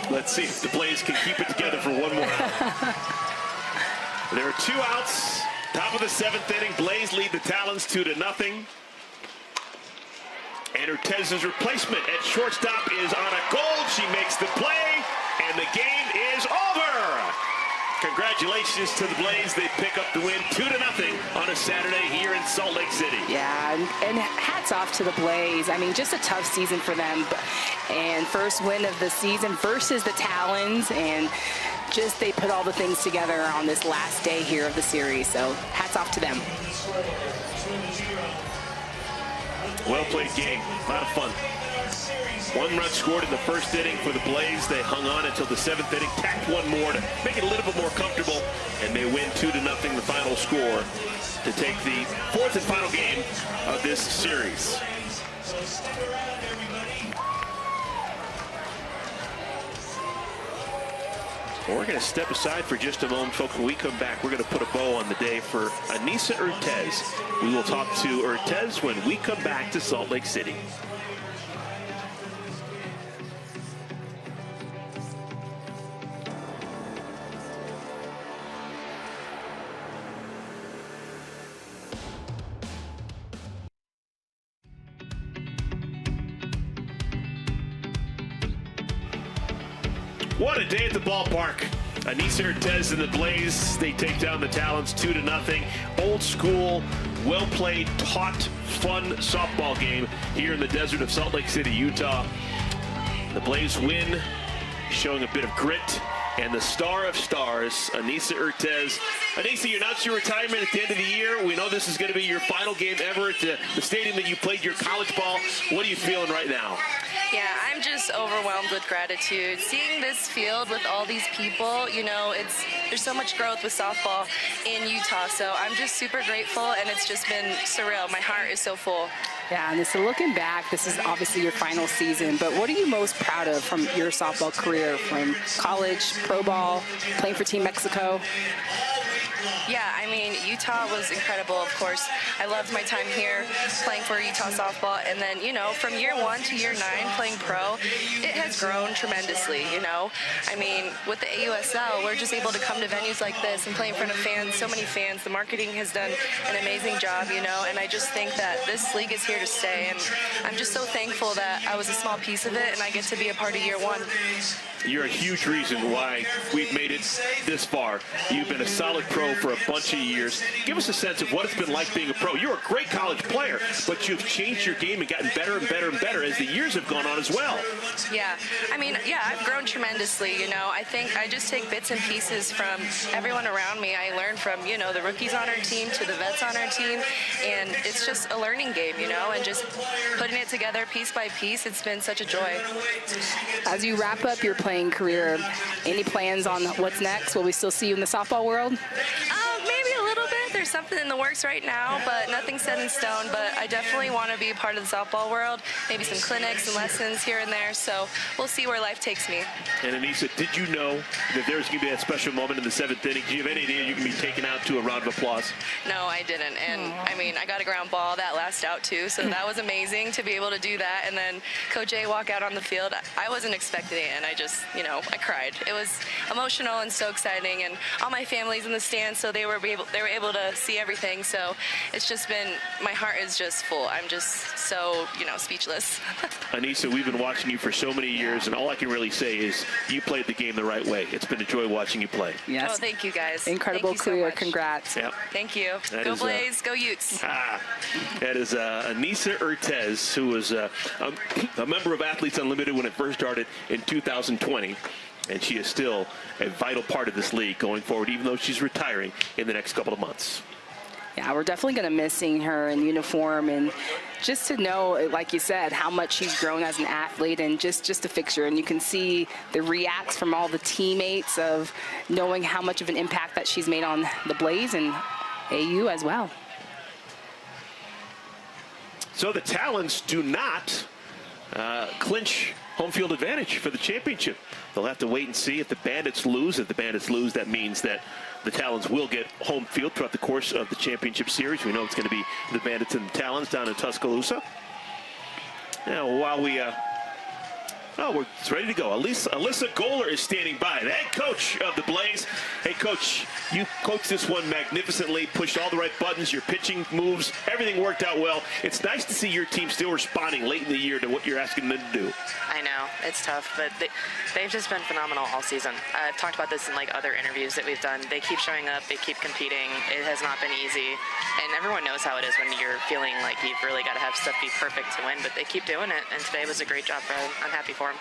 Let's see if the Blaze can keep it together for one more out. There are 2 outs. Top of the 7th inning. Blaze lead the Talons 2-0. And Urtez's replacement at shortstop is on a goal. She makes the play, and the game is over. Congratulations to the Blaze. They pick up the win 2-0 on a Saturday here in Salt Lake City. Yeah, and hats off to the Blaze. I mean, just a tough season for them. And first win of the season versus the Talons. And just they put all the things together on this last day here of the series. So hats off to them. Well played game. A lot of fun. 1 run scored in the first inning for the Blaze. They hung on until the 7th inning, tacked 1 more to make it a little bit more comfortable, and they win 2-0, the final score, to take the 4th and final game of this series. Well, we're going to step aside for just a moment, folks. When we come back, we're going to put a bow on the day for Anissa Urtez. We will talk to Urtez when we come back to Salt Lake City. What a day at the ballpark. Anissa Ortez and the Blaze, they take down the Talons 2-0. Old school, well-played, taut, fun softball game here in the desert of Salt Lake City, Utah. The Blaze win, showing a bit of grit. And the star of stars, Anissa Ortez. Anissa, you announced your retirement at the end of the year. We know this is going to be your final game ever at the stadium that you played your college ball. What are you feeling right now? Yeah, I'm just overwhelmed with gratitude. Seeing this field with all these people, you know, there's so much growth with softball in Utah. So I'm just super grateful, and it's just been surreal. My heart is so full. Yeah, and so looking back, this is obviously your final season, but what are you most proud of from your softball career, from college, pro ball, playing for Team Mexico? Yeah, I mean, Utah was incredible, of course. I loved my time here playing for Utah softball. And then, you know, from year 1 to year 9 playing pro, it has grown tremendously, you know. I mean, with the AUSL, we're just able to come to venues like this and play in front of fans, so many fans. The marketing has done an amazing job, you know, and I just think that this league is here to stay. And I'm just so thankful that I was a small piece of it and I get to be a part of year 1. You're a huge reason why we've made it this far. You've been a solid pro for a bunch of years. Give us a sense of what it's been like being a pro. You're a great college player, but you've changed your game and gotten better and better and better as the years have gone on as well. Yeah, I mean, yeah, I've grown tremendously, you know. I think I just take bits and pieces from everyone around me. I learn from, you know, the rookies on our team to the vets on our team, and it's just a learning game, you know, and just putting it together piece by piece, it's been such a joy. As you wrap up your playing career, any plans on what's next? Will we still see you in the softball world? Maybe a little bit. There's something in the works right now, but nothing set in stone. But I definitely want to be a part of the softball world, maybe some clinics and lessons here and there. So we'll see where life takes me. And Anissa, did you know that there's going to be that special moment in the 7th inning? Do you have any idea you can be taken out to a round of applause? No, I didn't. And I mean, I got a ground ball that last out too, so that was amazing to be able to do that. And then Coach A walk out on the field. I wasn't expecting it, and I just, you know, I cried. It was emotional and so exciting, and all my family's in the stands, so they were able to see everything. So it's just been, my heart is just full. I'm just so, you know, speechless. Anissa, we've been watching you for so many years, and all I can really say is you played the game the right way. It's been a joy watching you play. Yes. Oh, thank you guys. Incredible thank you career. So much. Congrats. Yep. Thank you. That go is, Blaze, go Utes. That is Anissa Ortez, who was a member of Athletes Unlimited when it first started in 2020. And she is still a vital part of this league going forward, even though she's retiring in the next couple of months. Yeah, we're definitely going to miss seeing her in uniform, and just to know, like you said, how much she's grown as an athlete and just a fixture. And you can see the reacts from all the teammates of knowing how much of an impact that she's made on the Blaze and AU as well. So the Talons do not clinch home field advantage for the championship. They'll have to wait and see if the Bandits lose. If the Bandits lose, that means that the Talons will get home field throughout the course of the championship series. We know it's going to be the Bandits and the Talons down in Tuscaloosa. Now, while it's ready to go. Alyssa Goller is standing by, the head coach of the Blaze. Hey, Coach, you coached this one magnificently, pushed all the right buttons, your pitching moves, everything worked out well. It's nice to see your team still responding late in the year to what you're asking them to do. I know, it's tough, but they've just been phenomenal all season. I've talked about this in like other interviews that we've done. They keep showing up, they keep competing. It has not been easy, and everyone knows how it is when you're feeling like you've really got to have stuff be perfect to win, but they keep doing it, and today was a great job for them. I'm happy for them.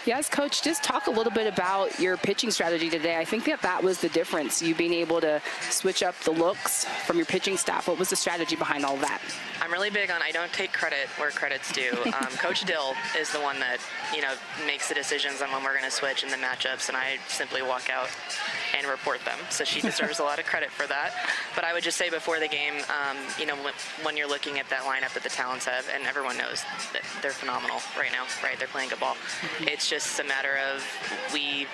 Yes, Coach, just talk a little bit about your pitching strategy today. I think that was the difference, you being able to switch up the looks from your pitching staff. What was the strategy behind all that? I'm really big on I don't take credit where credit's due. Coach Dill is the one that, you know, makes the decisions on when we're going to switch in the matchups, and I simply walk out and report them. So she deserves a lot of credit for that. But I would just say before the game, you know, when you're looking at that lineup that the Talons have, and everyone knows that they're phenomenal right now, right? They're playing good ball. It's just a matter of we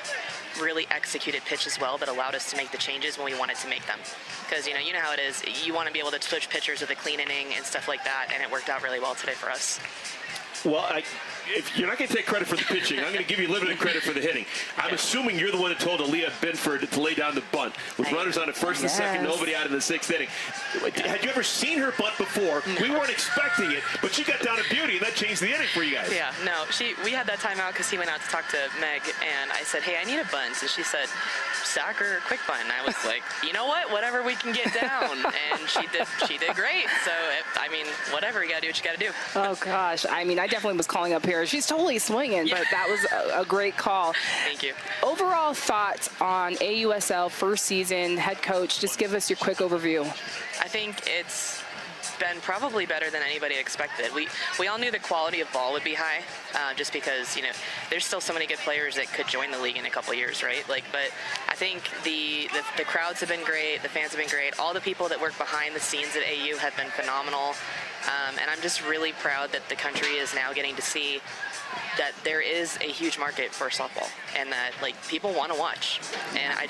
really executed pitches well that allowed us to make the changes when we wanted to make them. Because, you know how it is. You want to be able to switch pitchers with a clean inning and stuff like that, and it worked out really well today for us. Well, if you're not going to take credit for the pitching, I'm going to give you limited credit for the hitting. I'm assuming you're the one that told Aaliyah Benford to lay down the bunt with runners on at first and second, nobody out in the 6th inning. Had you ever seen her bunt before? No. We weren't expecting it, but she got down to beauty, and that changed the inning for you guys. Yeah, no, we had that timeout because he went out to talk to Meg, and I said, hey, I need a bunt. And she said, sack or quick bunt. And I was like, you know what? Whatever we can get down. And she did great. So, I mean, whatever. You got to do what you got to do. Oh, gosh. I mean, I definitely was calling up here. She's totally swinging, but that was a great call. Thank you. Overall thoughts on AUSL first season, head coach? Just give us your quick overview. I think it's been probably better than anybody expected. We all knew the quality of ball would be high, just because, you know, there's still so many good players that could join the league in a couple years, right? Like, but I think the crowds have been great, the fans have been great, all the people that work behind the scenes at AU have been phenomenal, and I'm just really proud that the country is now getting to see that there is a huge market for softball and that, like, people want to watch. And I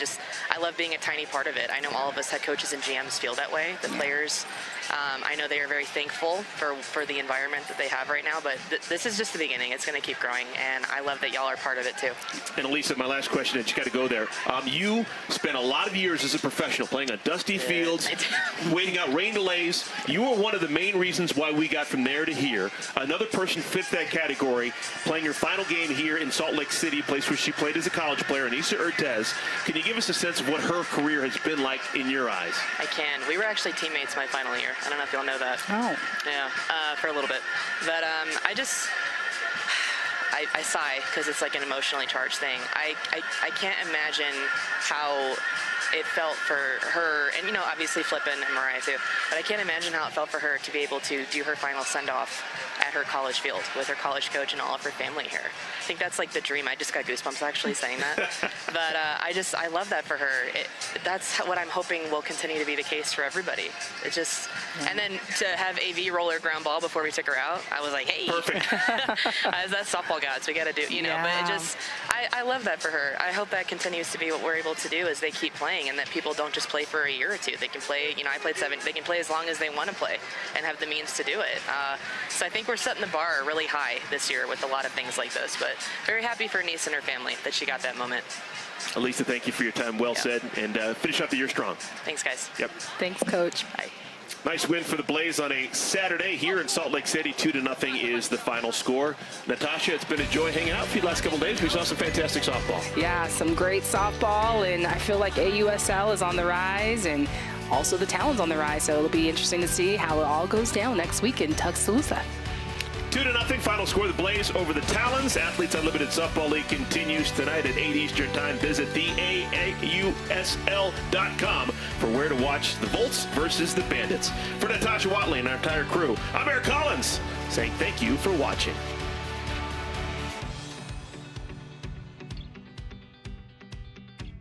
love being a tiny part of it. I know all of us head coaches and GMs feel that way. The players, I know they are very thankful for the environment that they have right now, but this is just the beginning. It's going to keep growing, and I love that y'all are part of it too. And Elisa, my last question, and you got to go there. You spent a lot of years as a professional playing on dusty fields, waiting out rain delays. You were one of the main reasons why we got from there to here. Another person fit that category, playing your final game here in Salt Lake City, a place where she played as a college player, Anissa Urtez. Can you give us a sense of what her career has been like in your eyes? I can. We were actually teammates my final year. I don't know if y'all know that. Oh. Yeah, for a little bit. But I sigh because it's like an emotionally charged thing. I can't imagine how it felt for her, and, you know, obviously Flippin and Mariah too, but I can't imagine how it felt for her to be able to do her final send-off at her college field with her college coach and all of her family here. I think that's like the dream. I just got goosebumps actually saying that. But I love that for her. That's what I'm hoping will continue to be the case for everybody. It just, and then to have AV roller ground ball before we took her out, I was like, hey. Perfect. That's softball gods. We got to do, you know, but it just, I love that for her. I hope that continues to be what we're able to do as they keep playing, and that people don't just play for a year or two. They can play, you know, I played 7, they can play as long as they want to play and have the means to do it. So I think we're setting the bar really high this year with a lot of things like this, but very happy for Niece and her family that she got that moment. Elisa, thank you for your time. Well said. And finish up the year strong. Thanks, guys. Yep. Thanks, Coach. Bye. Nice win for the Blaze on a Saturday here in Salt Lake City. 2-0 is the final score. Natasha, it's been a joy hanging out for you the last couple of days. We saw some fantastic softball. Yeah, some great softball, and I feel like AUSL is on the rise, and also the Talons on the rise. So it'll be interesting to see how it all goes down next week in Tuscaloosa. 2-0 final score, the Blaze over the Talons. Athletes Unlimited Softball League continues tonight at 8 Eastern Time. Visit theaausl.com for where to watch the Volts versus the Bandits. For Natasha Watley and our entire crew, I'm Eric Collins saying thank you for watching.